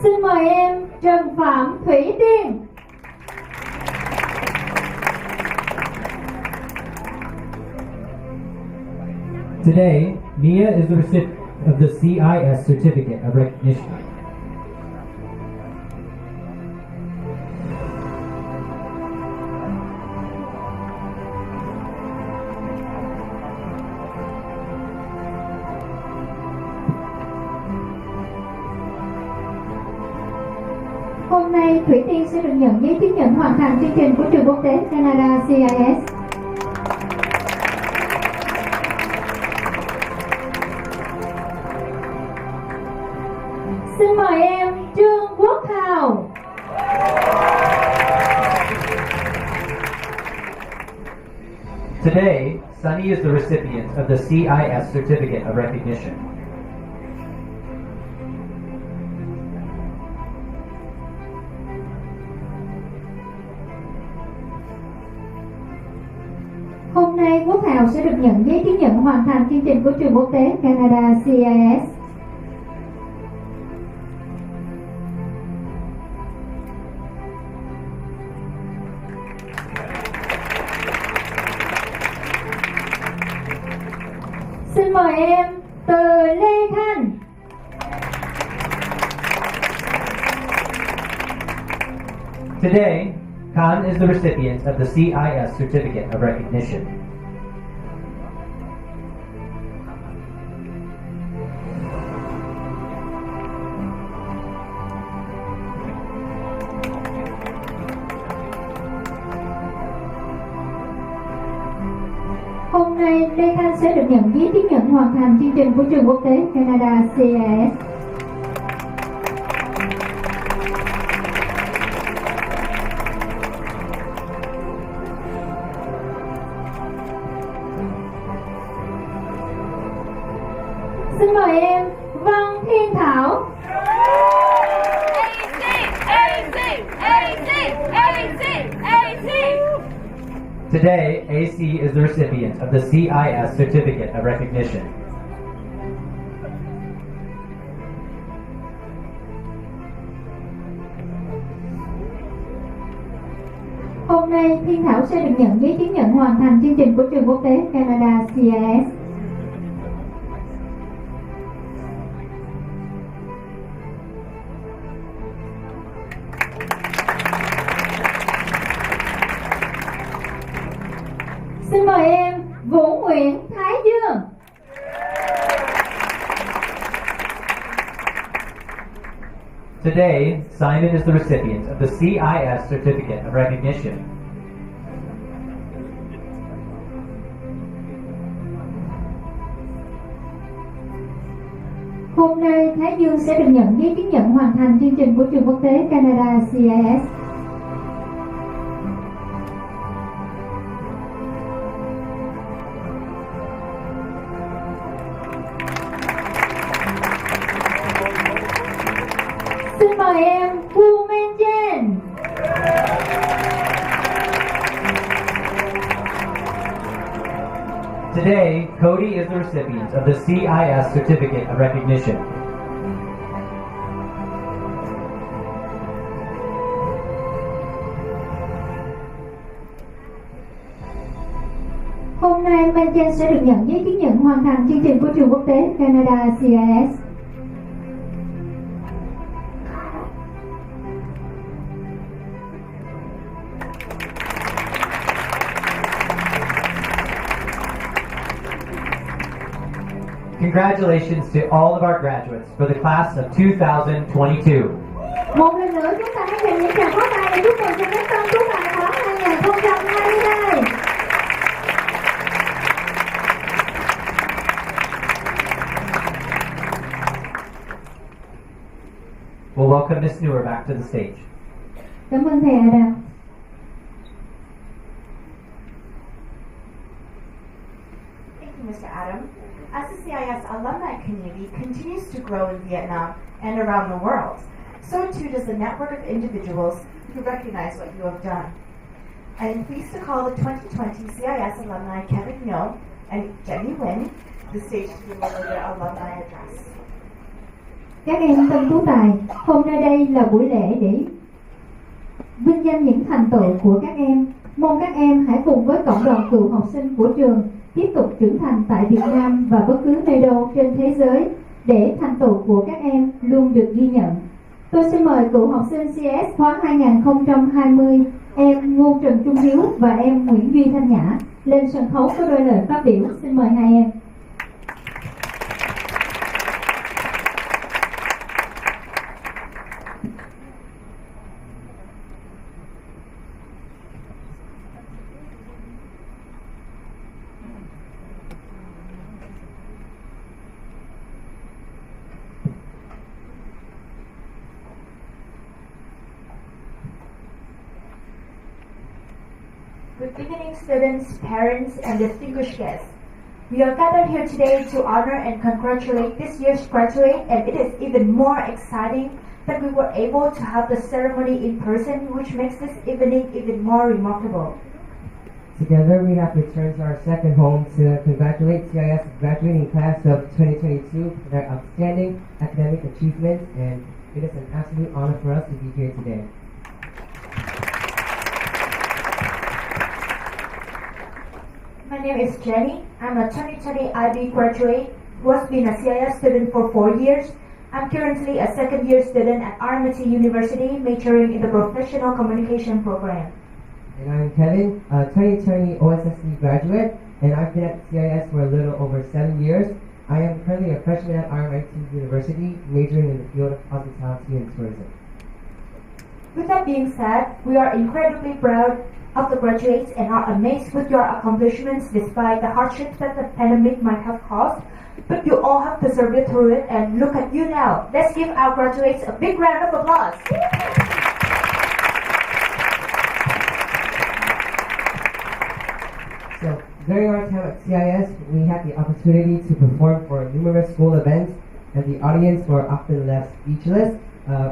Xin mời em Trần Phạm Thủy Tiên. Today, Mia is the recipient of the CISS Certificate of Recognition. Hôm nay Thủy Tiên sẽ được nhận giấy chứng nhận hoàn thành chương trình của trường quốc tế Canada CISS. Xin mời em Trương Quốc Hào. Today, Sunny is the recipient of the CISS Certificate of Recognition. Hôm nay Quốc Hào sẽ được nhận giấy chứng nhận hoàn thành chương trình của trường quốc tế Canada CISS. Xin mời em Từ Lê Khanh. Today, Khan is the recipient of the CISS Certificate of Recognition. Hôm nay Lê Khanh sẽ được nhận giấy chứng nhận hoàn thành chương trình của trường quốc tế Canada CISS. Xin mời em Văn Thiên Thảo. Today, AC is the recipient of the CISS Certificate of Recognition. Hôm nay Thiên Thảo sẽ được nhận giấy chứng nhận hoàn thành chương trình của trường quốc tế Canada CISS. Xin mời em Vũ Nguyễn Thái Dương. Today, Simon is the recipient of the CISS Certificate of Recognition. Hôm nay, Thái Dương sẽ được nhận giấy chứng nhận hoàn thành chương trình của trường quốc tế Canada CISS. Xin mời em Cùng Trình. Today, Cody is the recipient of the CISS Certificate of Recognition. Hôm nay, Trình sẽ được nhận giấy chứng nhận hoàn thành chương trình của trường quốc tế Canada CISS. Congratulations to all of our graduates for the class of 2022. Một lần nữa chúng ta hãy dành những tràng pháo tay để chúc mừng cho các tân trúng tài khóa 2022. We'll welcome Ms. Newer back to the stage. Cảm ơn thầy Adam. Thank you, Mr. Adam. As the CIS alumni community continues to grow in Vietnam and around the world, so too does the network of individuals who recognize what you have done. I am pleased to call the 2020 CIS alumni Kevin Ngo and Jenny Nguyen to the stage to deliver their alumni address. Các em tân tú tài, hôm nay đây là buổi lễ để vinh danh những thành tựu của các em. Mong các em hãy cùng với cộng đồng cựu học sinh của trường tiếp tục trưởng thành tại Việt Nam và bất cứ nơi đâu trên thế giới để thành tựu của các em luôn được ghi nhận. Tôi xin mời cựu học sinh CISS khóa 2020, em Ngô Trần Trung Hiếu và em Nguyễn Duy Thanh Nhã lên sân khấu có đôi lời phát biểu. Xin mời hai em. Good evening, students, parents, and distinguished guests. We are gathered here today to honor and congratulate this year's graduate, and it is even more exciting that we were able to have the ceremony in person, which makes this evening even more remarkable. Together, we have returned to our second home to congratulate CIS graduating class of 2022 for their outstanding academic achievements, and it is an absolute honor for us to be here today. My name is Jenny. I'm a 2020 IB graduate who has been a CIS student for 4 years. I'm currently a second-year student at NHÄT University, majoring in the Professional Communication program. And I'm Kevin, a 2020 OSSC graduate, and I've been at CIS for a little over 7 years. I am currently a freshman at NHÄT University, majoring in the field of hospitality and tourism. With that being said, we are incredibly proud of the graduates and are amazed with your accomplishments despite the hardships that the pandemic might have caused. But you all have persevered through it, and look at you now. Let's give our graduates a big round of applause. So, during our time at CIS, we had the opportunity to perform for numerous school events, and the audience were often left speechless.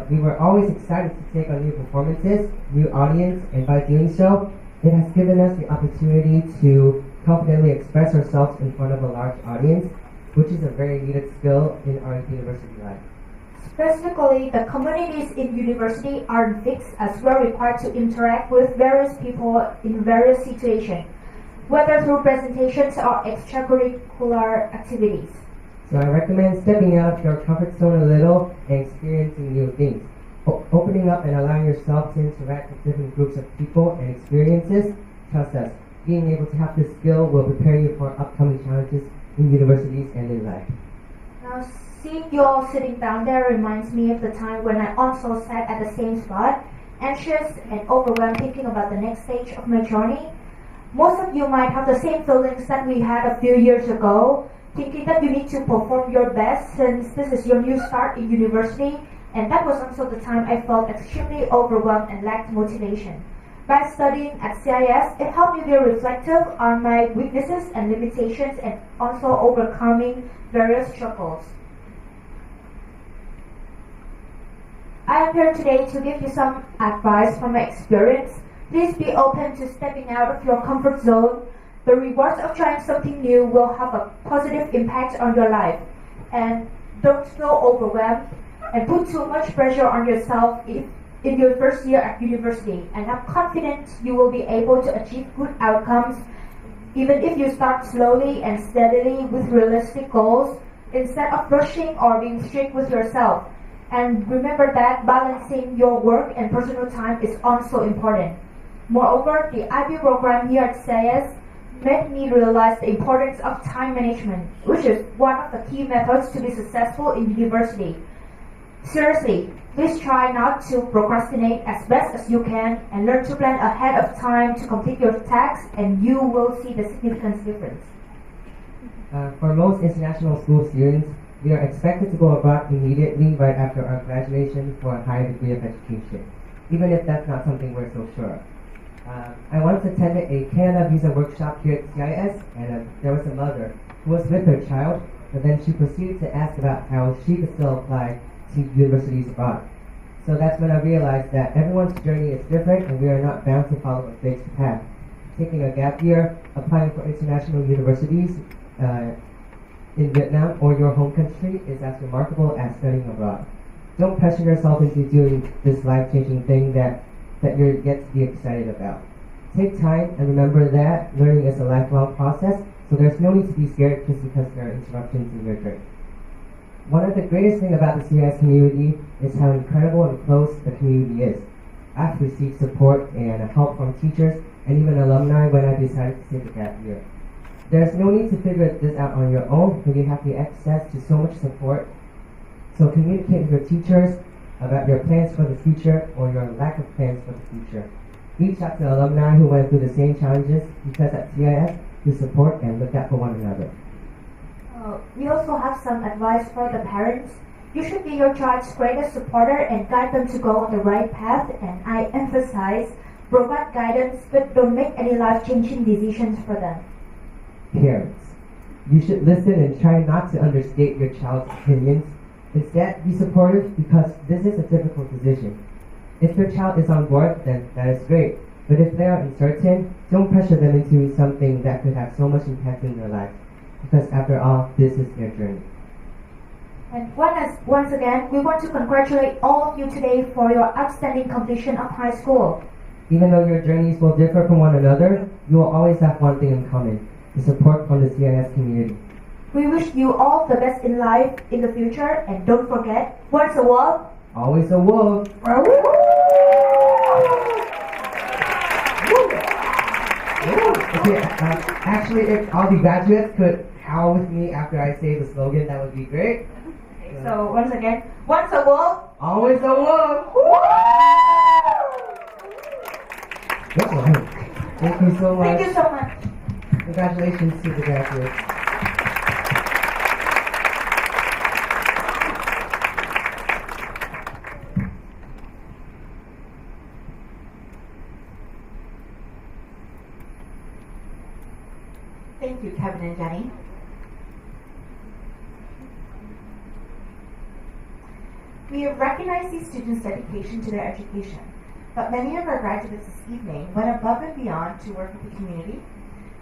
We were always excited to take on new performances, new audience, and by doing so, it has given us the opportunity to confidently express ourselves in front of a large audience, which is a very needed skill in our university life. Specifically, the communities in university aren't fixed as we're required to interact with various people in various situations, whether through presentations or extracurricular activities. So I recommend stepping out of your comfort zone a little and experiencing new things. Opening up and allowing yourself to interact with different groups of people and experiences. Trust us, being able to have this skill will prepare you for upcoming challenges in universities and in life. Now, seeing you all sitting down there reminds me of the time when I also sat at the same spot, anxious and overwhelmed thinking about the next stage of my journey. Most of you might have the same feelings that we had a few years ago. thinking that you need to perform your best since this is your new start in university, and that was also the time I felt extremely overwhelmed and lacked motivation. By studying at CISS, it helped me be reflective on my weaknesses and limitations and also overcoming various struggles. I am here today to give you some advice from my experience. Please be open to stepping out of your comfort zone. The rewards of trying something new will have a positive impact on your life. And don't feel overwhelmed and put too much pressure on yourself in your first year at university, and I'm confident you will be able to achieve good outcomes even if you start slowly and steadily with realistic goals instead of rushing or being strict with yourself. And remember that balancing your work and personal time is also important. Moreover, the IB program here at CISS made me realize the importance of time management, which is one of the key methods to be successful in university. Seriously, please try not to procrastinate as best as you can and learn to plan ahead of time to complete your tasks, and you will see the significant difference. For most international school students, we are expected to go abroad immediately right after our graduation for a higher degree of education, even if that's not something we're so sure. I once attended a Canada visa workshop here at CISS, and there was a mother who was with her child, but then she proceeded to ask about how she could still apply to universities abroad. So that's when I realized that everyone's journey is different and we are not bound to follow a fixed path. Taking a gap year, applying for international universities in Vietnam or your home country is as remarkable as studying abroad. Don't pressure yourself into doing this life-changing thing that you're yet to be excited about. Take time and remember that learning is a lifelong process, so there's no need to be scared just because there are interruptions in your journey. One of the greatest things about the CISS community is how incredible and close the community is. I've received support and help from teachers and even alumni when I decided to take a gap year. There's no need to figure this out on your own when you have the access to so much support. So communicate with your teachers about your plans for the future or your lack of plans for the future. Reach out to alumni who went through the same challenges, because at CISS we support and look out for one another. We also have some advice for the parents. You should be your child's greatest supporter and guide them to go on the right path, and I emphasize, provide guidance but don't make any life-changing decisions for them. Parents, you should listen and try not to understate your child's opinions. Instead, be supportive because this is a difficult decision. If your child is on board, then that is great. But if they are uncertain, don't pressure them into something that could have so much impact in their life. Because after all, this is their journey. And once again, we want to congratulate all of you today for your outstanding completion of high school. Even though your journeys will differ from one another, you will always have one thing in common: the support from the CISS community. We wish you all the best in life in the future, and don't forget, once a wolf, always a wolf. Okay, actually, if all the graduates could howl with me after I say the slogan, that would be great. Okay, so once again, once a wolf, always a wolf. That's right. Thank you so much. Thank you so much. Congratulations to the graduates. Thank you, Kevin and Jenny. We have recognized these students' dedication to their education, but many of our graduates this evening went above and beyond to work with the community,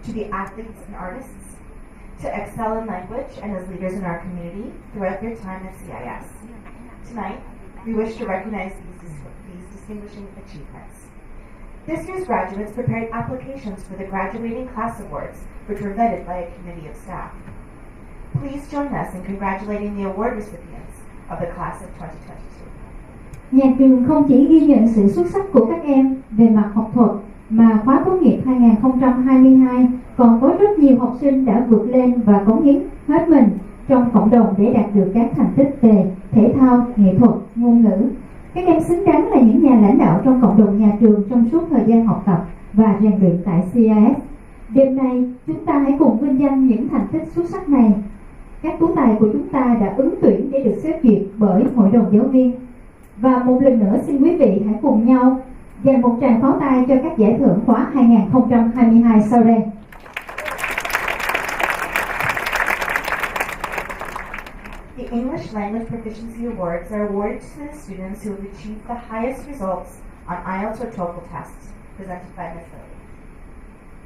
to be athletes and artists, to excel in language and as leaders in our community throughout their time at CISS. Tonight, we wish to recognize these distinguishing achievements. This year's graduates prepared applications for the graduating class awards, which were vetted by a committee of staff. Please join us in congratulating the award recipients of the class of 2022. Nhà trường không chỉ ghi nhận sự xuất sắc của các em về mặt học thuật, mà khóa tốt nghiệp 2022 còn có rất nhiều học sinh đã vượt lên và cống hiến hết mình trong cộng đồng để đạt được các thành tích về thể thao, nghệ thuật, ngôn ngữ. Các em xứng đáng là những nhà lãnh đạo trong cộng đồng nhà trường trong suốt thời gian học tập và rèn luyện tại CISS. Đêm nay, chúng ta hãy cùng vinh danh những thành tích xuất sắc này. các tú tài của chúng ta đã ứng tuyển để được xét duyệt bởi Hội đồng giáo viên. Và một lần nữa xin quý vị hãy cùng nhau dành một tràng pháo tay cho các giải thưởng khóa 2022 sau đây. The English Language Proficiency Awards are awarded to the students who have achieved the highest results on IELTS or TOEFL tests, presented by Ms. Lily.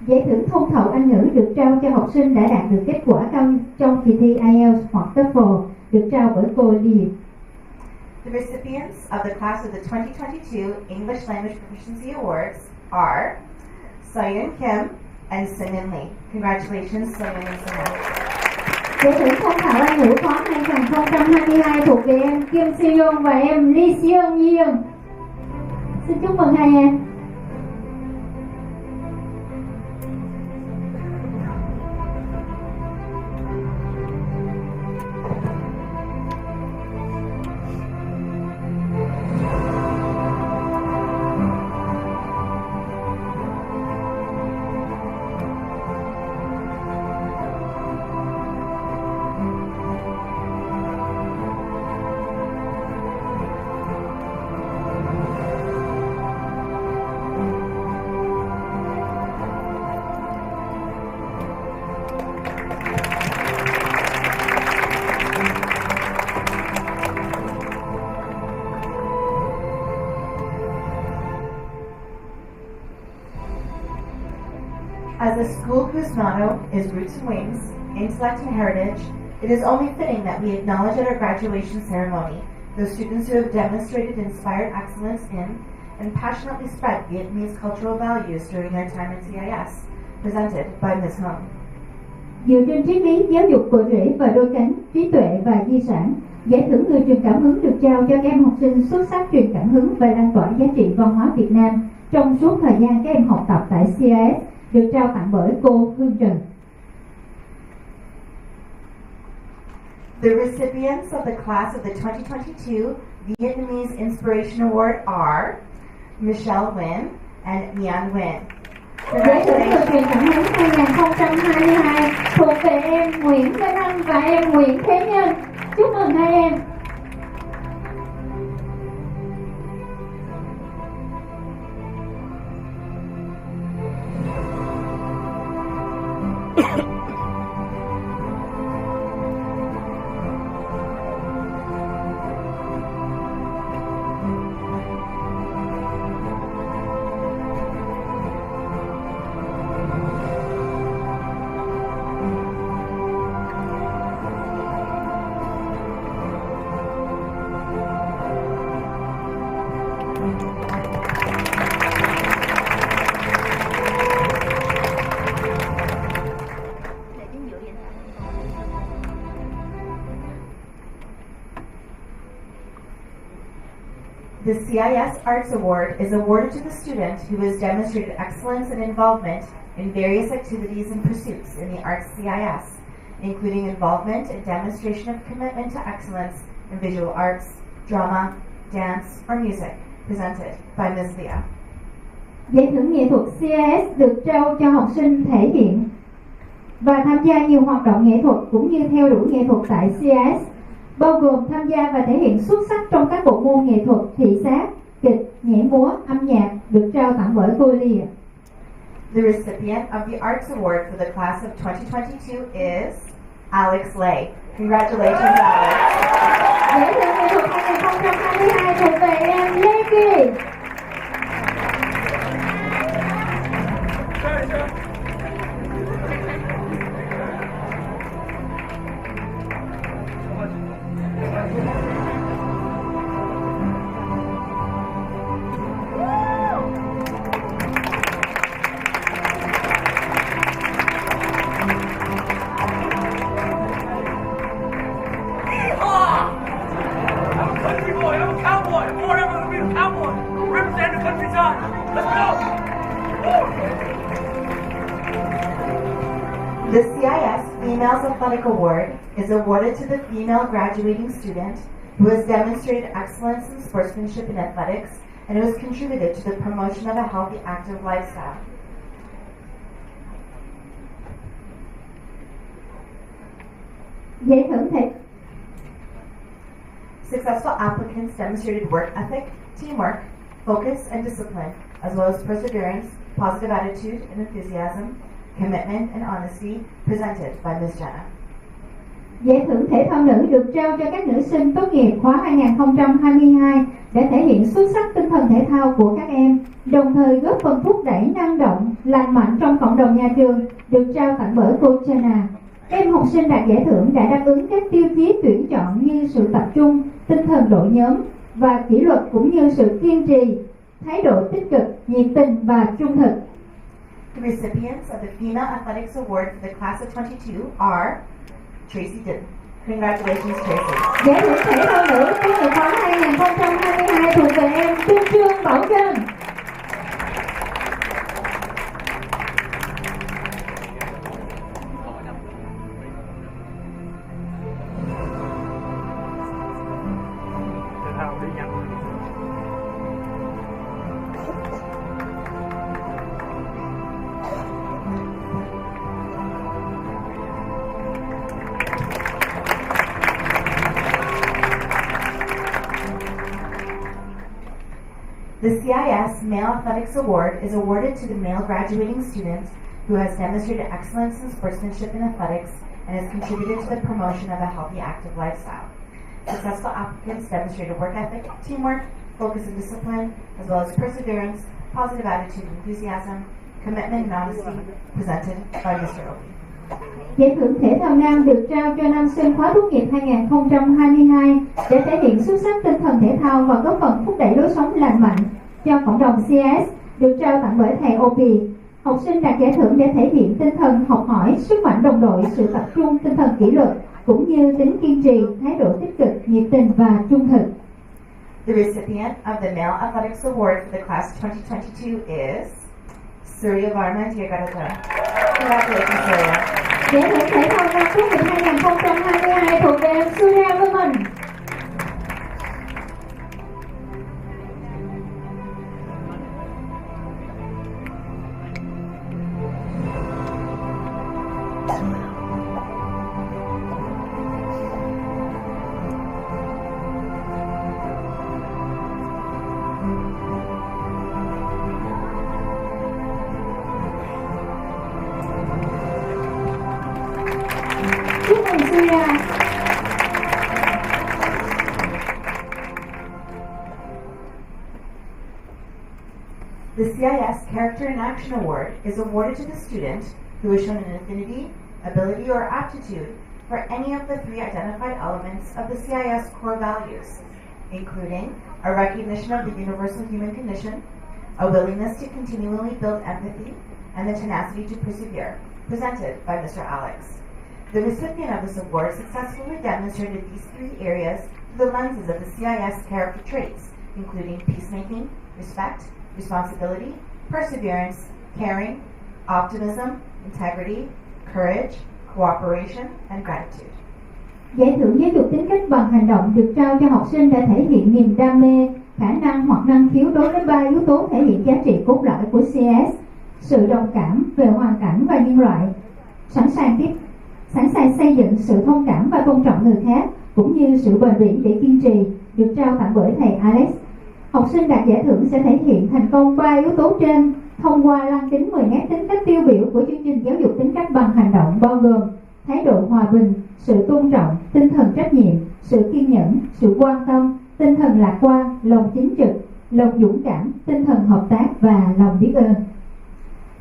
Giải thưởng thông thạo Anh ngữ được trao cho học sinh đã đạt được kết quả cao trong kỳ thi IELTS hoặc TOEFL, được trao bởi cô Lee. The recipients of the class of the 2022 English Language Proficiency Awards are Soyeon Kim and Semin Lee. Congratulations, Soyeon and Semin. Giải thưởng thông thạo Anh ngữ khóa 2022 thuộc về em Kim Seyeon và em Lee Seung. Xin chúc mừng hai em. As a school whose motto is Roots and Wings, Intellect and Heritage, it is only fitting that we acknowledge at our graduation ceremony those students who have demonstrated inspired excellence in and passionately spread Vietnamese cultural values during their time in CIS, presented by Ms. Hồng. Dựa trên triết lý giáo dục cội rễ và đôi cánh, trí tuệ và di sản, giải thưởng người truyền cảm hứng được trao cho các em học sinh xuất sắc truyền cảm hứng và lan tỏa giá trị văn hóa Việt Nam trong suốt thời gian các em học tập tại CISS, được trao tặng bởi cô Hương Trần. The recipients of the class of the 2022 Vietnamese Inspiration Award are Michelle Nguyen and Nhan Nguyen. Giải thưởng người truyền cảm hứng 2022 thuộc về em Nguyễn Văn Anh và em Nguyễn Thế Nhân. Chúc mừng hai em. The CIS Arts Award is awarded to the student who has demonstrated excellence and involvement in various activities and pursuits in the Arts CIS, including involvement and demonstration of commitment to excellence in visual arts, drama, dance, or music, presented by Ms. Leah. Giải thưởng nghệ thuật CIS được trao cho học sinh thể hiện và tham gia nhiều hoạt động nghệ thuật cũng như theo đuổi nghệ thuật tại CIS, bao gồm tham gia và thể hiện xuất sắc trong các bộ môn nghệ thuật thị sát, kịch, nhảy múa, âm nhạc, được trao tặng bởi cô Ly. The recipient of the Arts Award for the class of 2022 is Alex Lay. Congratulations, Alex. Giải thưởng nghệ thuật 2022 thuộc về em Lê Kỳ. The CIS Females Athletic Award is awarded to the female graduating student who has demonstrated excellence in sportsmanship and athletics and who has contributed to the promotion of a healthy, active lifestyle. Giải thưởng thể Successful applicants demonstrated work ethic, teamwork, focus, and discipline, as well as perseverance, positive attitude and enthusiasm, commitment and honesty, presented by Ms. Jenna. Giải thưởng thể thao nữ được trao cho các nữ sinh tốt nghiệp khóa 2022 đã thể hiện xuất sắc tinh thần thể thao của các em, đồng thời góp phần thúc đẩy năng động, lành mạnh trong cộng đồng nhà trường, được trao tặng bởi cô Jenna. Các em học sinh đạt giải thưởng đã đáp ứng các tiêu chí tuyển chọn như sự tập trung, tinh thần đội nhóm và kỷ luật, cũng như sự kiên trì, thái độ tích cực, nhiệt tình và trung thực. The recipients of the Female Athletics Award for the class of 22 are Tracy Denton. Congratulations, Tracy. Giải thưởng thể thao nữ tốt nghiệp khóa 2022 thuộc về em Trương Bảo Trân. The CISS Male Athletics Award is awarded to the male graduating student who has demonstrated excellence in sportsmanship and athletics and has contributed to the promotion of a healthy, active lifestyle. Successful applicants demonstrated work ethic, teamwork, focus and discipline, as well as perseverance, positive attitude and enthusiasm, commitment and honesty, presented by Mr. Opie. Giải thưởng thể thao nam được trao cho nam sinh khóa tốt nghiệp 2022 để thể hiện xuất sắc tinh thần thể thao và góp phần thúc đẩy lối sống lành mạnh cho cộng đồng CISS, được trao tặng bởi thầy Opie. Học sinh đạt giải thưởng để thể hiện tinh thần học hỏi, sức mạnh đồng đội, sự tập trung, tinh thần kỷ luật, cũng như tính kiên trì, thái độ tích cực, nhiệt tình và trung thực. The recipient of the Male Athletics Award for the class 2022 is Surya Varma Diagarata. Congratulations, Surya. Giải thưởng thể thao nam tốt nghiệp 2022 thuộc về em Surya Varman. Chúc mừng Surya. The CIS Character and Action Award is awarded to the student who has shown an affinity, ability, or aptitude for any of the three identified elements of the CIS core values, including a recognition of the universal human condition, a willingness to continually build empathy, and the tenacity to persevere, presented by Mr. Alex. The recipient of this award successfully demonstrated these three areas through the lenses of the CIS character traits, including peacemaking, respect, responsibility, perseverance, caring, optimism, integrity, courage, cooperation, and gratitude. Giải thưởng giáo dục tính cách bằng hành động được trao cho học sinh đã thể hiện niềm đam mê, khả năng hoặc năng khiếu đối với 3 yếu tố thể hiện giá trị cốt lõi của CIS: sự đồng cảm về hoàn cảnh và nhân loại, sẵn sàng xây dựng sự thông cảm và tôn trọng người khác, cũng như sự bền bỉ để kiên trì, được trao tặng bởi thầy Alex. Học sinh đạt giải thưởng sẽ thể hiện thành công 3 yếu tố trên thông qua lăng kính 10 nét tính cách tiêu biểu của chương trình giáo dục tính cách bằng hành động, bao gồm thái độ hòa bình, sự tôn trọng, tinh thần trách nhiệm, sự kiên nhẫn, sự quan tâm, tinh thần lạc quan, lòng chính trực, lòng dũng cảm, tinh thần hợp tác và lòng biết ơn.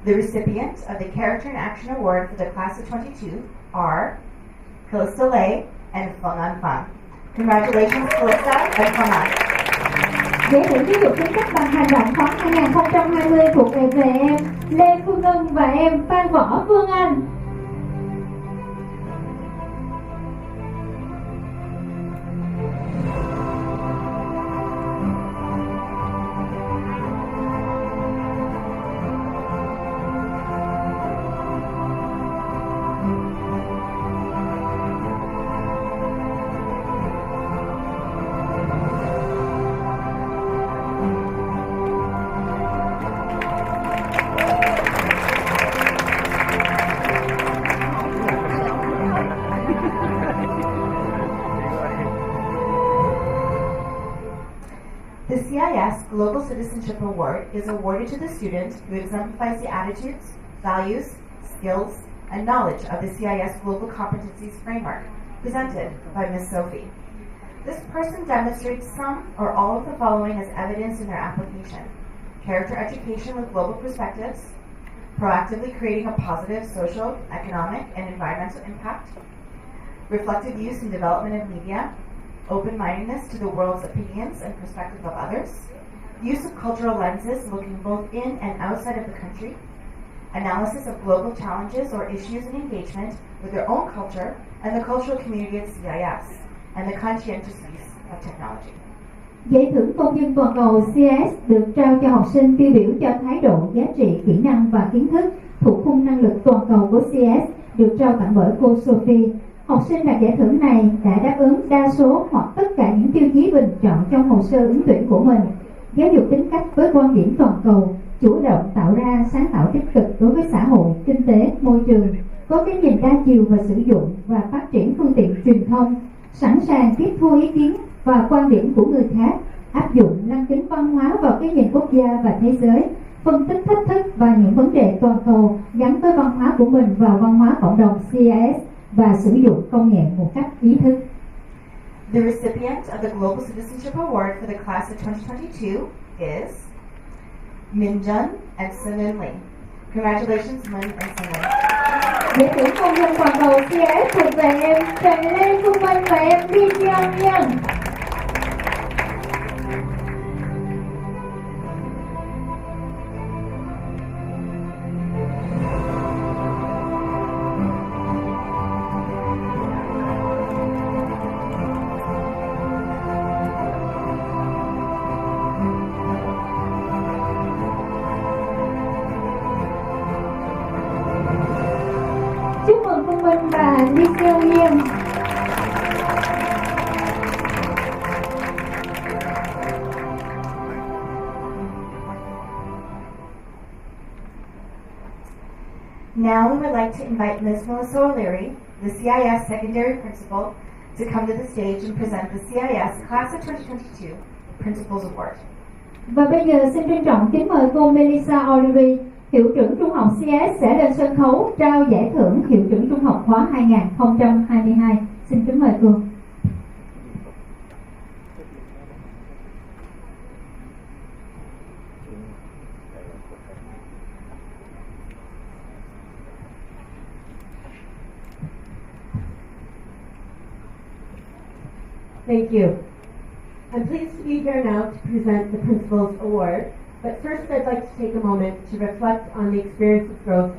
The recipients of the Character and Action Award for the class of 22 are Calista Lei and Phung An Pham. Congratulations, Calista and Phung An. Giải thưởng giáo dục tính cách bằng hành động khóa 2020 thuộc về em Lê Phương Ngân và em Phan Võ Phương Anh. Global Citizenship Award is awarded to the student who exemplifies the attitudes, values, skills, and knowledge of the CIS Global Competencies Framework presented by Ms. Sophie. This person demonstrates some or all of the following as evidence in their application: character education with global perspectives, proactively creating a positive social, economic, and environmental impact, reflective use and development of media, open-mindedness to the world's opinions and perspective of others, use of cultural lenses looking both in and outside of the country, analysis of global challenges or issues and engagement with their own culture and the cultural community at CIS, and the conscientious use of technology. Giải thưởng công dân toàn cầu CISS được trao cho học sinh tiêu biểu cho thái độ, giá trị, kỹ năng và kiến thức thuộc khung năng lực toàn cầu của CISS được trao tặng bởi cô Sophie. Học sinh đạt giải thưởng này đã đáp ứng đa số hoặc tất cả những tiêu chí bình chọn trong hồ sơ ứng tuyển của mình. Giáo dục tính cách với quan điểm toàn cầu, chủ động tạo ra sáng tạo tích cực đối với xã hội, kinh tế, môi trường, có cái nhìn đa chiều và sử dụng và phát triển phương tiện truyền thông, sẵn sàng tiếp thu ý kiến và quan điểm của người khác, áp dụng lăng kính văn hóa vào cái nhìn quốc gia và thế giới, phân tích thách thức và những vấn đề toàn cầu gắn với văn hóa của mình vào văn hóa cộng đồng CIS và sử dụng công nghệ một cách ý thức. The recipient of the Global Citizenship Award for the class of 2022 is Min and Sunun Lee. Congratulations, Min and Sunun. Giải thưởng công dân toàn cầu CIS thuộc về em Trần Lê Phương Minh và em Min Nhân. Chúc mừng Phương Minh và Ly Siêu Nhiên. Now we would like to invite Ms. Melissa O'Leary, the CIS Secondary Principal, to come to the stage and present the CIS Class of 2022 Principals Award. Và bây giờ xin trân trọng kính mời cô Melissa O'Leary, hiệu trưởng trung học CIS sẽ lên sân khấu trao giải thưởng hiệu trưởng trung học khóa 2022. Xin kính mời cô. Thank you. I'm pleased to be here now to present the Principal's Award, but first I'd like to take a moment to reflect on the experience of growth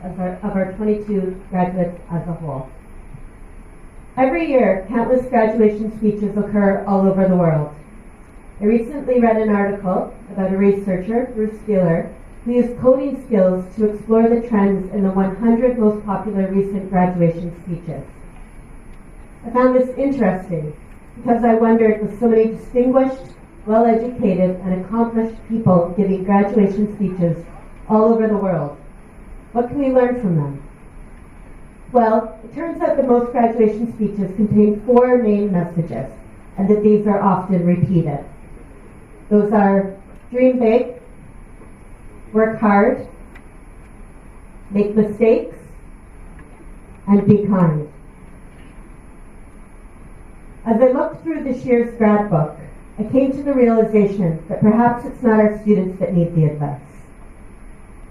of our 22 graduates as a whole. Every year, countless graduation speeches occur all over the world. I recently read an article about a researcher, Bruce Steeler, who used coding skills to explore the trends in the 100 most popular recent graduation speeches. I found this interesting because I wondered, with so many distinguished, well-educated, and accomplished people giving graduation speeches all over the world, what can we learn from them? Well, it turns out that most graduation speeches contain 4 main messages, and that these are often repeated. Those are: dream big, work hard, make mistakes, and be kind. As I looked through this year's grad book, I came to the realization that perhaps it's not our students that need the advice.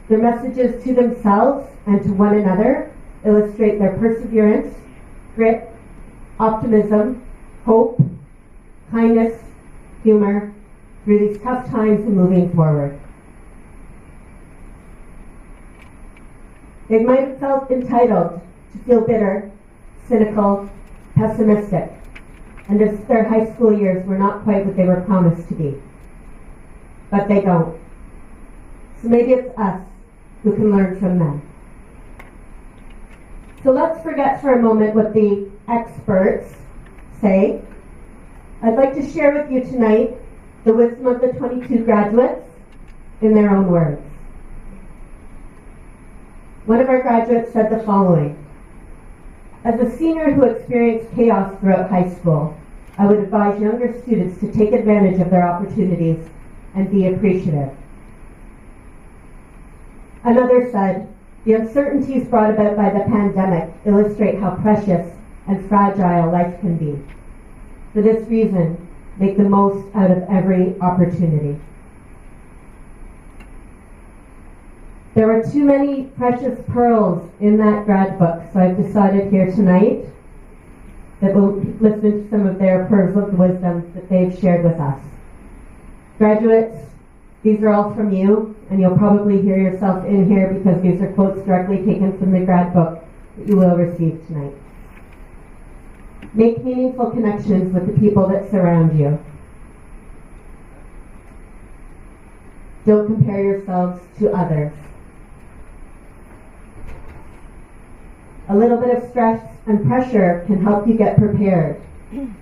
Their messages to themselves and to one another illustrate their perseverance, grit, optimism, hope, kindness, humor through these tough times and moving forward. They might have felt entitled to feel bitter, cynical, pessimistic, and as their high school years were not quite what they were promised to be. But they don't. So maybe it's us who can learn from them. So let's forget for a moment what the experts say. I'd like to share with you tonight the wisdom of the 22 graduates in their own words. One of our graduates said the following: as a senior who experienced chaos throughout high school, I would advise younger students to take advantage of their opportunities and be appreciative. Another said, the uncertainties brought about by the pandemic illustrate how precious and fragile life can be. For this reason, make the most out of every opportunity. There are too many precious pearls in that grad book, so I've decided here tonight that we'll listen to some of their pearls of wisdom that they've shared with us. Graduates, these are all from you, and you'll probably hear yourself in here because these are quotes directly taken from the grad book that you will receive tonight. Make meaningful connections with the people that surround you. Don't compare yourselves to others. A little bit of stress and pressure can help you get prepared,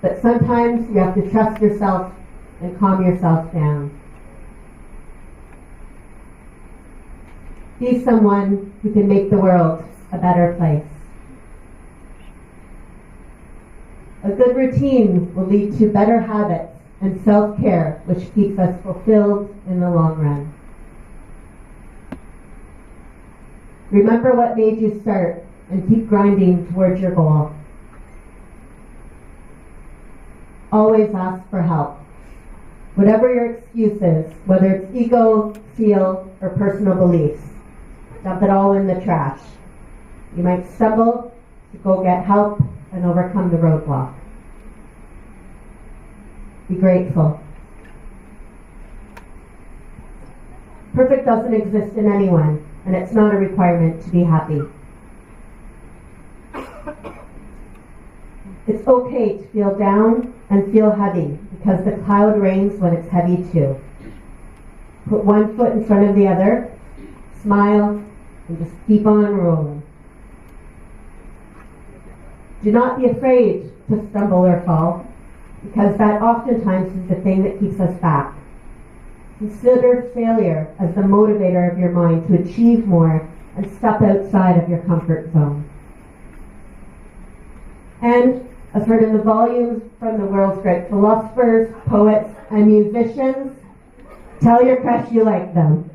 but sometimes you have to trust yourself and calm yourself down. Be someone who can make the world a better place. A good routine will lead to better habits and self-care, which keeps us fulfilled in the long run. Remember what made you start and keep grinding towards your goal. Always ask for help. Whatever your excuse is, whether it's ego, feel, or personal beliefs, dump it all in the trash. You might stumble to go get help and overcome the roadblock. Be grateful. Perfect doesn't exist in anyone, and it's not a requirement to be happy. It's okay to feel down and feel heavy, because the cloud rains when it's heavy too. Put one foot in front of the other, smile, and just keep on rolling. Do not be afraid to stumble or fall, because that oftentimes is the thing that keeps us back. Consider failure as the motivator of your mind to achieve more and step outside of your comfort zone. And, as heard in the volumes from the world's great philosophers, poets, and musicians, tell your crush you like them.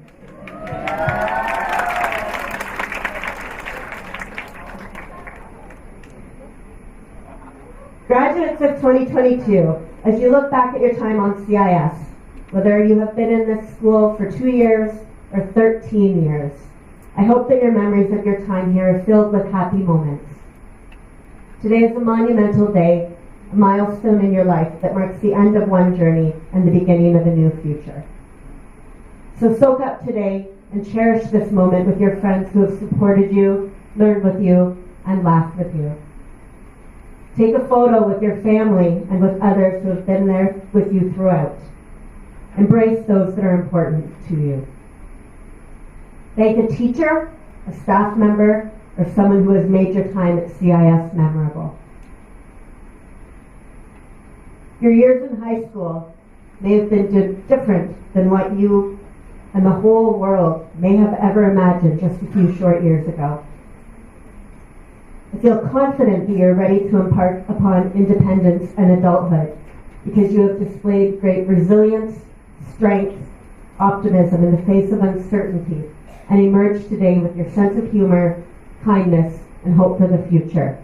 Graduates of 2022, as you look back at your time on CISS, whether you have been in this school for 2 years or 13 years, I hope that your memories of your time here are filled with happy moments. Today is a monumental day, a milestone in your life that marks the end of one journey and the beginning of a new future. So soak up today and cherish this moment with your friends who have supported you, learned with you, and laughed with you. Take a photo with your family and with others who have been there with you throughout. Embrace those that are important to you. Thank a teacher, a staff member, or someone who has made your time at CISS memorable. Your years in high school may have been different than what you and the whole world may have ever imagined just a few short years ago. I feel confident that you're ready to impart upon independence and adulthood because you have displayed great resilience, strength, optimism in the face of uncertainty, and emerged today with your sense of humor, kindness, and hope for the future.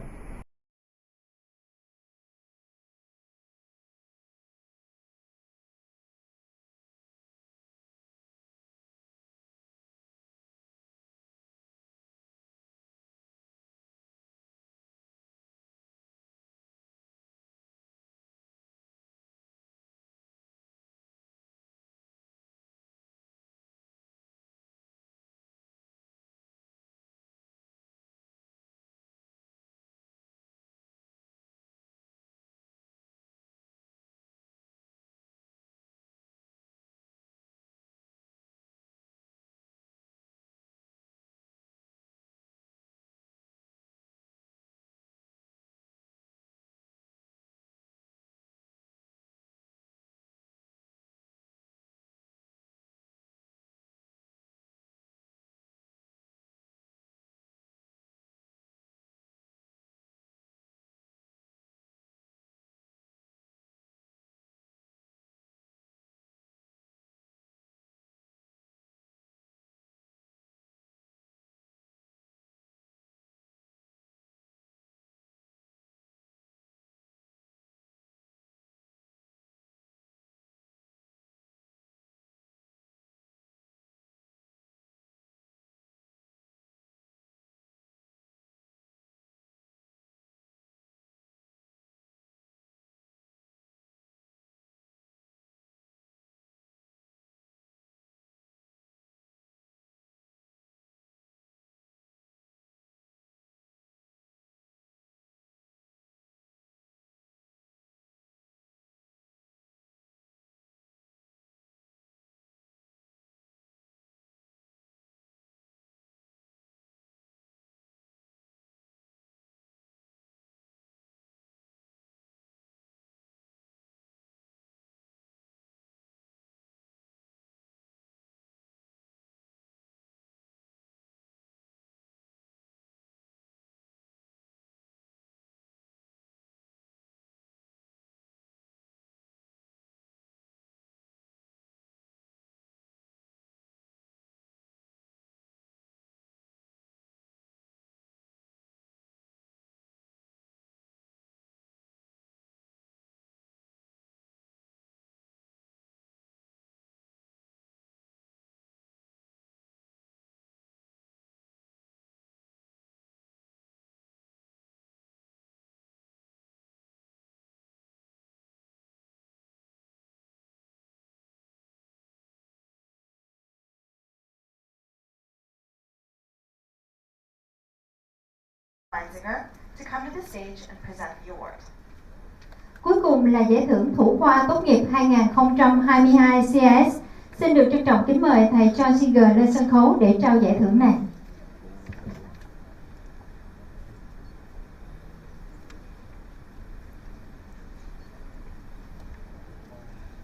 to come to the stage and present the award. Cuối cùng là giải thưởng thủ khoa tốt nghiệp 2022 CISS. Xin được trân trọng kính mời thầy CISer lên sân khấu để trao giải thưởng này.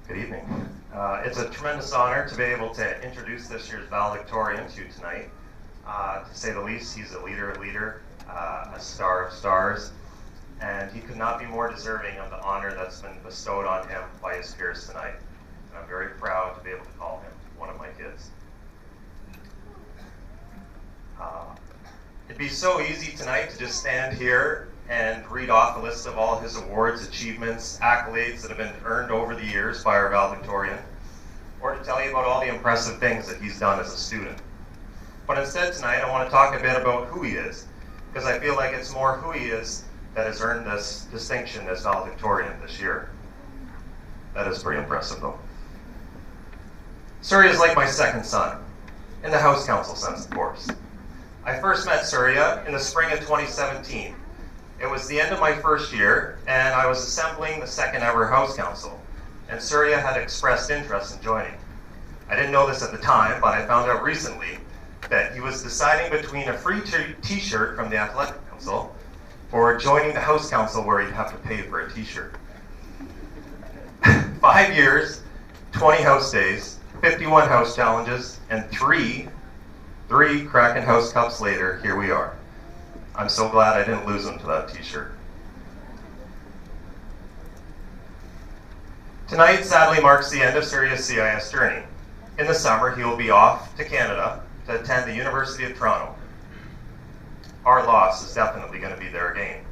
Good evening. It's a tremendous honor to be able to introduce this year's valedictorian to you tonight. To say the least, he's a leader of leaders, a star of stars, and he could not be more deserving of the honor that's been bestowed on him by his peers tonight. And I'm very proud to be able to call him one of my kids. It'd be so easy tonight to just stand here and read off a list of all his awards, achievements, accolades that have been earned over the years by our valedictorian, or to tell you about all the impressive things that he's done as a student. But instead tonight I want to talk a bit about who he is, because I feel like it's more who he is that has earned this distinction as valedictorian this year. That is pretty impressive though. Surya is like my second son, in the House Council sense of course. I first met Surya in the spring of 2017. It was the end of my first year, and I was assembling the second ever House Council, and Surya had expressed interest in joining. I didn't know this at the time, but I found out recently that he was deciding between a free t-shirt from the Athletic Council or joining the House Council where he'd have to pay for a t-shirt. 5 years, 20 House days, 51 House challenges, and three Kraken House Cups later, here we are. I'm so glad I didn't lose him to that t-shirt. Tonight sadly marks the end of Surya's CIS journey. In the summer, he will be off to Canada to attend the University of Toronto. Our loss is definitely going to be their gain.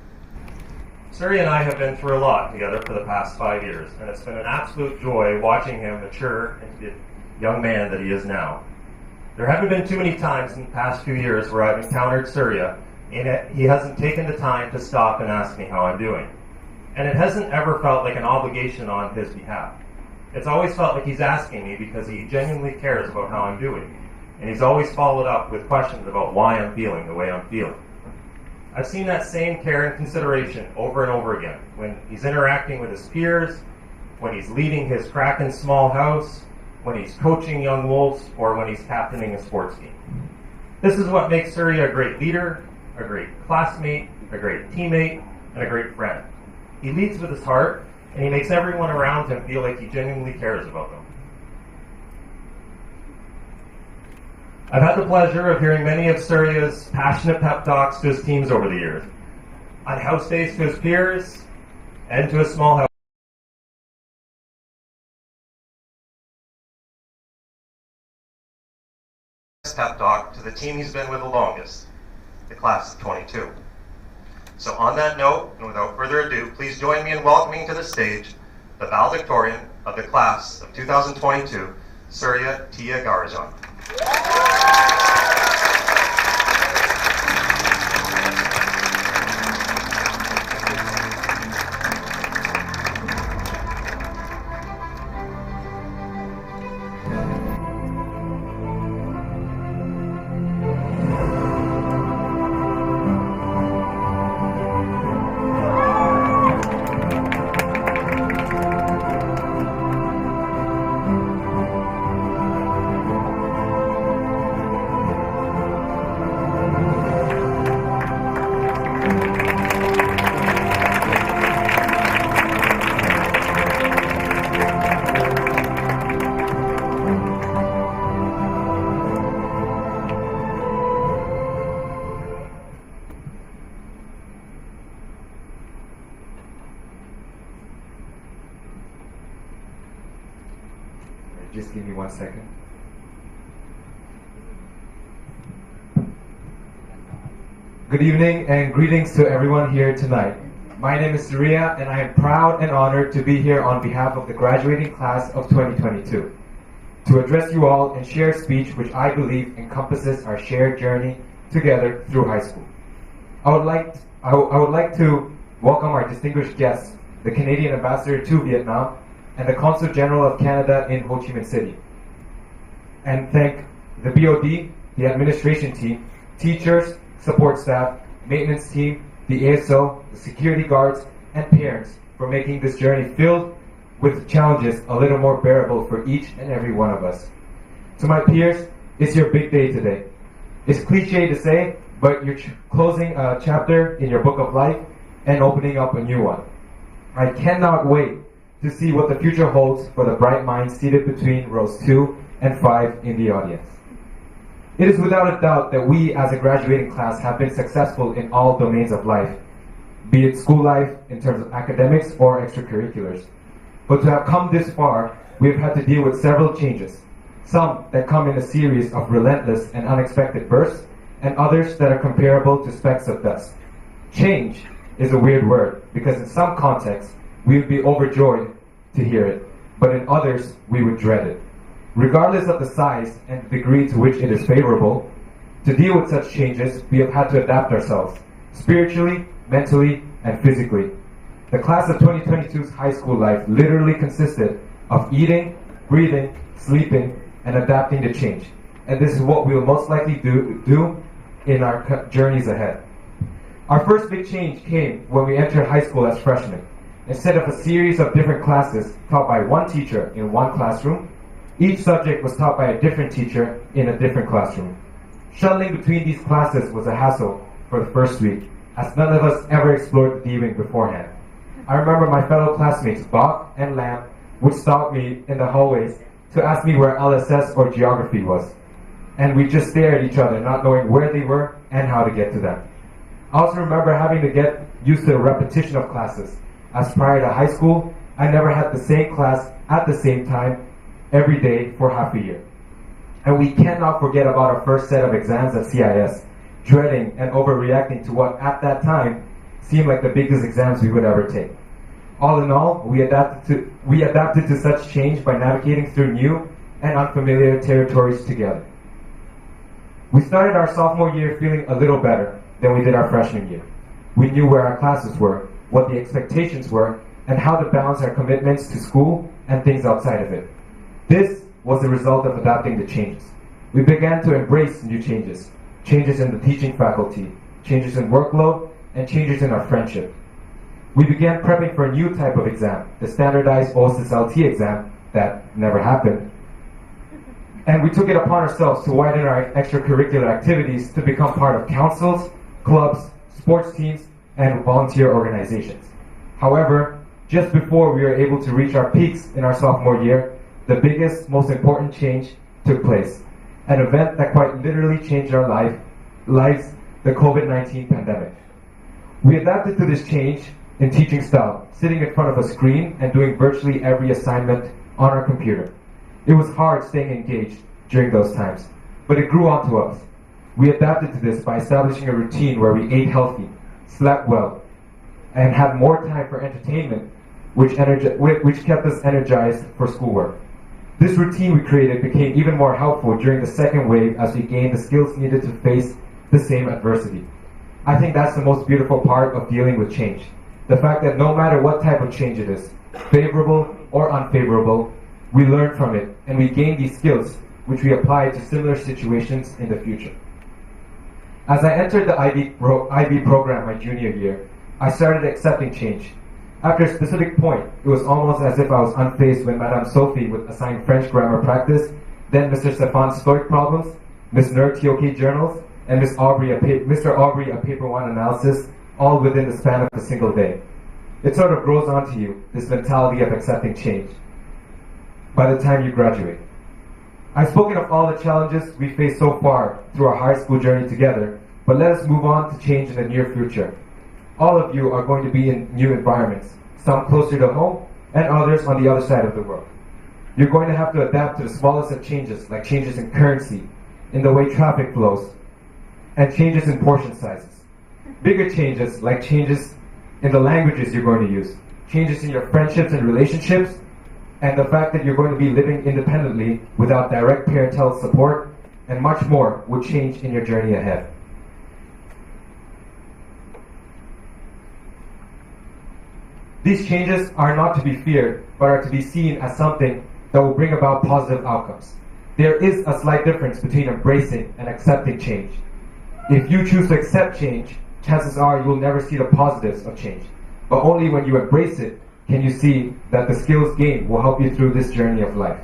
Surya and I have been through a lot together for the past 5 years, and it's been an absolute joy watching him mature into the young man that he is now. There haven't been too many times in the past few years where I've encountered Surya and he hasn't taken the time to stop and ask me how I'm doing. And it hasn't ever felt like an obligation on his behalf. It's always felt like he's asking me because he genuinely cares about how I'm doing. And he's always followed up with questions about why I'm feeling the way I'm feeling. I've seen that same care and consideration over and over again when he's interacting with his peers, when he's leading his Kraken small house, when he's coaching young wolves, or when he's captaining a sports team. This is what makes Surya a great leader, a great classmate, a great teammate, and a great friend. He leads with his heart, and he makes everyone around him feel like he genuinely cares about them. I've had the pleasure of hearing many of Surya's passionate pep talks to his teams over the years. On house days to his peers, and to his small house. Pep talk to the team he's been with the longest, the class of 22. So on that note, and without further ado, please join me in welcoming to the stage the valedictorian of the class of 2022, Surya Tia Garajan. Just give me 1 second. Good evening and greetings to everyone here tonight. My name is Surya and I am proud and honored to be here on behalf of the graduating class of 2022 to address you all and share a speech which I believe encompasses our shared journey together through high school. I would like to welcome our distinguished guests, the Canadian Ambassador to Vietnam and the Consul General of Canada in Ho Chi Minh City. And thank the BOD, the administration team, teachers, support staff, maintenance team, the ASO, the security guards, and parents for making this journey filled with challenges a little more bearable for each and every one of us. To my peers, it's your big day today. It's cliche to say, but you're closing a chapter in your book of life and opening up a new one. I cannot wait to see what the future holds for the bright minds seated between rows 2 and 5 in the audience. It is without a doubt that we as a graduating class have been successful in all domains of life, be it school life in terms of academics or extracurriculars. But to have come this far, we have had to deal with several changes, some that come in a series of relentless and unexpected bursts, and others that are comparable to specks of dust. Change is a weird word, because in some contexts, we would be overjoyed to hear it, but in others, we would dread it. Regardless of the size and the degree to which it is favorable, to deal with such changes, we have had to adapt ourselves, spiritually, mentally, and physically. The class of 2022's high school life literally consisted of eating, breathing, sleeping, and adapting to change. And this is what we will most likely do in our journeys ahead. Our first big change came when we entered high school as freshmen. Instead of a series of different classes taught by one teacher in one classroom, each subject was taught by a different teacher in a different classroom. Shuttling between these classes was a hassle for the first week, as none of us ever explored the D-Wing beforehand. I remember my fellow classmates, Bob and Lamb, would stop me in the hallways to ask me where LSS or geography was. And we just stare at each other, not knowing where they were and how to get to them. I also remember having to get used to the repetition of classes, as prior to high school, I never had the same class at the same time every day for half a year. And we cannot forget about our first set of exams at CISs, dreading and overreacting to what at that time seemed like the biggest exams we would ever take. All in all, we adapted to such change by navigating through new and unfamiliar territories together. We started our sophomore year feeling a little better than we did our freshman year. We knew where our classes were, what the expectations were, and how to balance our commitments to school and things outside of it. This was the result of adapting to changes. We began to embrace new changes, changes in the teaching faculty, changes in workload, and changes in our friendship. We began prepping for a new type of exam, the standardized CISS exam that never happened. And we took it upon ourselves to widen our extracurricular activities to become part of councils, clubs, sports teams, and volunteer organizations. However, just before we were able to reach our peaks in our sophomore year, the biggest, most important change took place. An event that quite literally changed our lives, the COVID-19 pandemic. We adapted to this change in teaching style, sitting in front of a screen and doing virtually every assignment on our computer. It was hard staying engaged during those times, but it grew onto us. We adapted to this by establishing a routine where we ate healthy, slept well, and had more time for entertainment, which kept us energized for schoolwork. This routine we created became even more helpful during the second wave as we gained the skills needed to face the same adversity. I think that's the most beautiful part of dealing with change. The fact that no matter what type of change it is, favorable or unfavorable, we learn from it and we gain these skills which we apply to similar situations in the future. As I entered the IB program my junior year, I started accepting change. After a specific point, it was almost as if I was unfazed when Madame Sophie would assign French grammar practice, then Mr. Stefan's Stoic problems, Miss Nerd TOK journals, and Mr. Aubrey a paper one analysis, all within the span of a single day. It sort of grows onto you, this mentality of accepting change, by the time you graduate. I've spoken of all the challenges we faced so far through our high school journey together, but let us move on to change in the near future. All of you are going to be in new environments, some closer to home and others on the other side of the world. You're going to have to adapt to the smallest of changes, like changes in currency, in the way traffic flows, and changes in portion sizes. Bigger changes, like changes in the languages you're going to use, changes in your friendships and relationships, and the fact that you're going to be living independently without direct parental support, and much more will change in your journey ahead. These changes are not to be feared, but are to be seen as something that will bring about positive outcomes. There is a slight difference between embracing and accepting change. If you choose to accept change, chances are you will never see the positives of change. But only when you embrace it can you see that the skills gained will help you through this journey of life.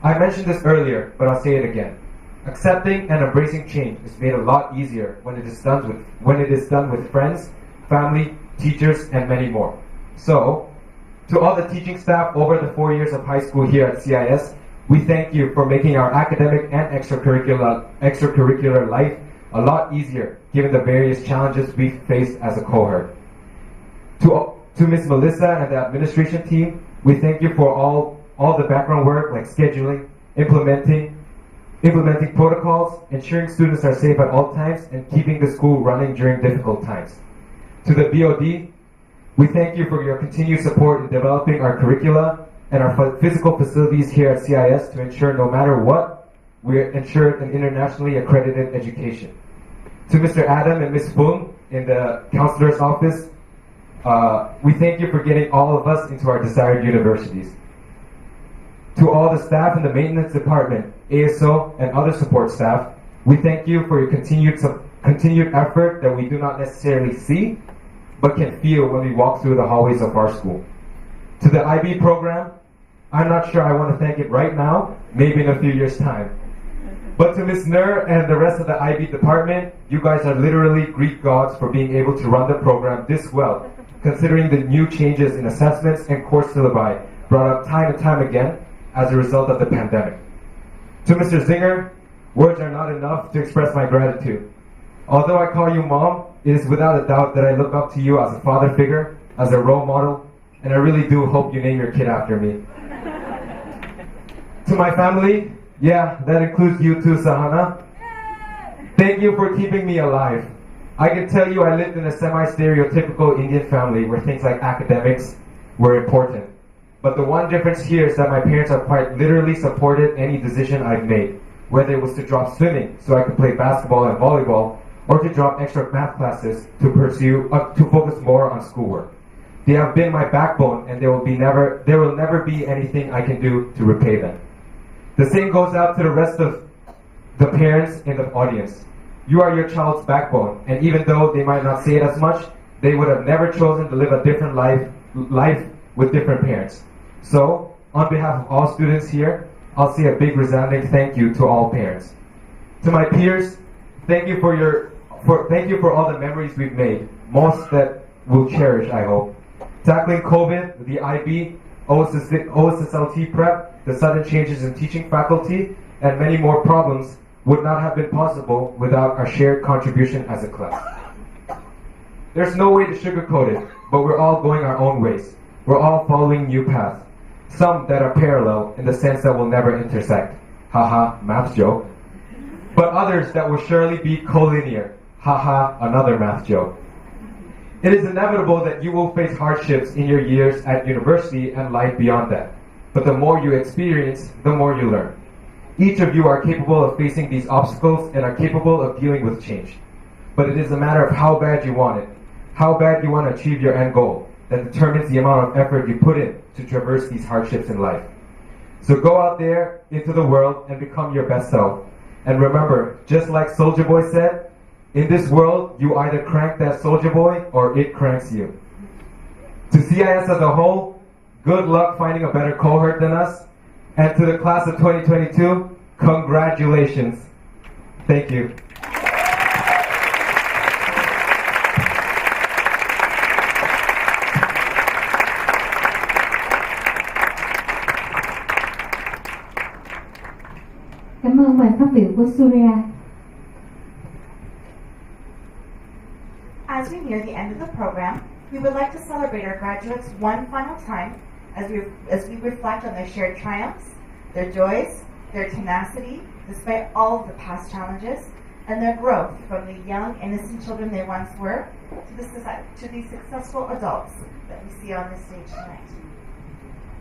I mentioned this earlier, but I'll say it again. Accepting and embracing change is made a lot easier when it is done with friends, family, teachers, and many more. So, to all the teaching staff over the 4 years of high school here at CIS, we thank you for making our academic and extracurricular life a lot easier given the various challenges we've faced as a cohort. To Ms. Melissa and the administration team, we thank you for all the background work like scheduling, implementing protocols, ensuring students are safe at all times, and keeping the school running during difficult times. To the BOD, we thank you for your continued support in developing our curricula and our physical facilities here at CIS to ensure no matter what, we ensure an internationally accredited education. To Mr. Adam and Ms. Fung in the counselor's office, we thank you for getting all of us into our desired universities. To all the staff in the maintenance department, ASO, and other support staff, we thank you for your continued effort that we do not necessarily see, but can feel when we walk through the hallways of our school. To the IB program, I'm not sure I want to thank it right now, maybe in a few years' time. But to Ms. Nur and the rest of the IB department, you guys are literally Greek gods for being able to run the program this well, considering the new changes in assessments and course syllabi brought up time and time again as a result of the pandemic. To Mr. Zinger, words are not enough to express my gratitude. Although I call you mom, it is without a doubt that I look up to you as a father figure, as a role model, and I really do hope you name your kid after me. To my family, yeah, that includes you too, Sahana. Thank you for keeping me alive. I can tell you I lived in a semi-stereotypical Indian family where things like academics were important. But the one difference here is that my parents have quite literally supported any decision I've made, whether it was to drop swimming so I could play basketball and volleyball, or to drop extra math classes to focus more on schoolwork. They have been my backbone, and there will never be anything I can do to repay them. The same goes out to the rest of the parents in the audience. You are your child's backbone, and even though they might not say it as much, they would have never chosen to live a different life with different parents. So, on behalf of all students here, I'll say a big resounding thank you to all parents. To my peers, thank you for all the memories we've made, most that we'll cherish, I hope. Tackling COVID, the IB, OSSLT prep, the sudden changes in teaching faculty, and many more problems would not have been possible without our shared contribution as a class. There's no way to sugarcoat it, but we're all going our own ways. We're all following new paths. Some that are parallel in the sense that will never intersect. Haha, math joke. But others that will surely be collinear. Haha, another math joke. It is inevitable that you will face hardships in your years at university and life beyond that. But the more you experience, the more you learn. Each of you are capable of facing these obstacles and are capable of dealing with change. But it is a matter of how bad you want it, how bad you want to achieve your end goal, that determines the amount of effort you put in to traverse these hardships in life. So go out there into the world and become your best self. And remember, just like Soulja Boy said, in this world, you either crank that Soulja Boy or it cranks you. To CIS as a whole, good luck finding a better cohort than us. And to the class of 2022, congratulations. Thank you. Cảm ơn bài phát biểu của Surya. As we near the end of the program, we would like to celebrate our graduates one final time as we reflect on their shared triumphs, their joys, their tenacity, despite all of the past challenges, and their growth from the young, innocent children they once were to the successful adults that we see on this stage tonight.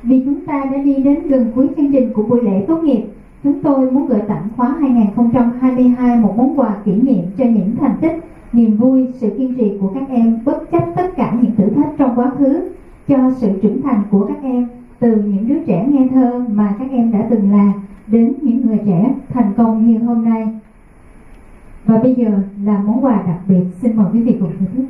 Vì chúng ta đã đi đến gần cuối chương trình của buổi lễ tốt nghiệp, chúng tôi muốn gửi tặng khóa 2022 một món quà kỷ niệm cho những thành tích, niềm vui, sự kiên trì của các em bất chấp tất cả những thử thách trong quá khứ, cho sự trưởng thành của các em, từ những đứa trẻ nghe thơ mà các em đã từng là, đến những người trẻ thành công như hôm nay. Và bây giờ là món quà đặc biệt, xin mời quý vị cùng thưởng thức.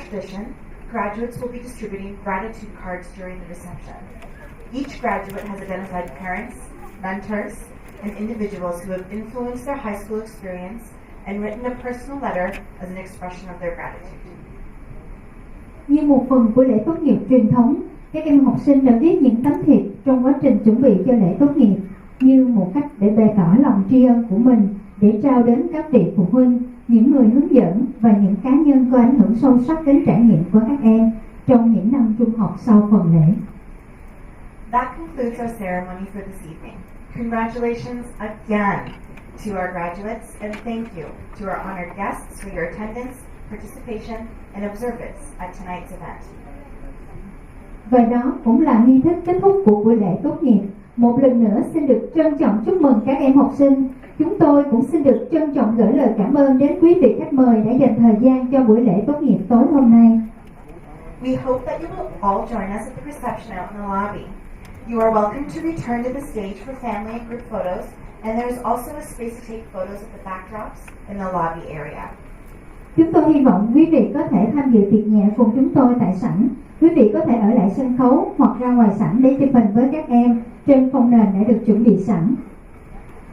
tradition, graduates will be distributing gratitude cards during the reception. Each graduate has identified parents, mentors, and individuals who have influenced their high school experience and written a personal letter as an expression of their gratitude. Như một phần của lễ tốt nghiệp truyền thống, các em học sinh đã viết những tấm thiệp trong quá trình chuẩn bị cho lễ tốt nghiệp như một cách để bày tỏ lòng tri ân của mình, để trao đến các vị phụ huynh, những người hướng dẫn và những cá nhân có ảnh hưởng sâu sắc đến trải nghiệm của các em trong những năm trung học sau phần lễ. That concludes our ceremony for this evening. Congratulations again to our graduates, and thank you to our honored guests for your attendance, participation, and observance at tonight's event. Và đó cũng là nghi thức kết thúc của buổi lễ tốt nghiệp. Một lần nữa xin được trân trọng chúc mừng các em học sinh. Chúng tôi cũng xin được trân trọng gửi lời cảm ơn đến quý vị khách mời đã dành thời gian cho buổi lễ tốt nghiệp tối hôm nay. We hope that you will all join us at the reception out in the lobby. You are welcome to return to the stage for family and group photos, and there is also a space to take photos of the backdrops in the lobby area. Chúng tôi hy vọng quý vị có thể tham dự tiệc nhẹ cùng chúng tôi tại sảnh. Quý vị có thể ở lại sân khấu hoặc ra ngoài sảnh để chụp hình với các em trên phông nền đã được chuẩn bị sẵn.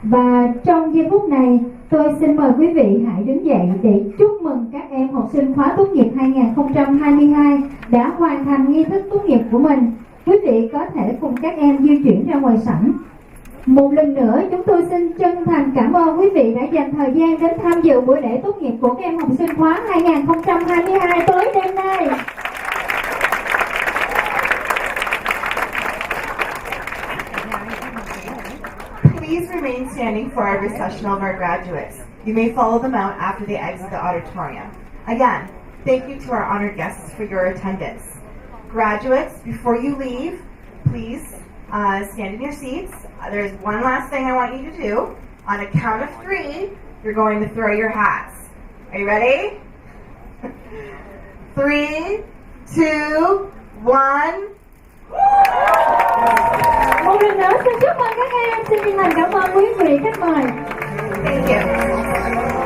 Và trong giây phút này, tôi xin mời quý vị hãy đứng dậy để chúc mừng các em học sinh khóa tốt nghiệp 2022 đã hoàn thành nghi thức tốt nghiệp của mình. Quý vị có thể cùng các em di chuyển ra ngoài sảnh. Một lần nữa, chúng tôi xin chân thành cảm ơn quý vị đã dành thời gian đến tham dự buổi lễ tốt nghiệp của các em học sinh khóa 2022 tối đêm nay. Please remain standing for our recessional of our graduates. You may follow them out after they exit the auditorium. Again, thank you to our honored guests for your attendance. Graduates, before you leave, please stand in your seats. There's one last thing I want you to do. On a count of 3, you're going to throw your hats. Are you ready? 3, 2, 1. Một lần nữa xin chúc mừng các em. Xin chân thành cảm ơn quý vị khách mời. Thank you.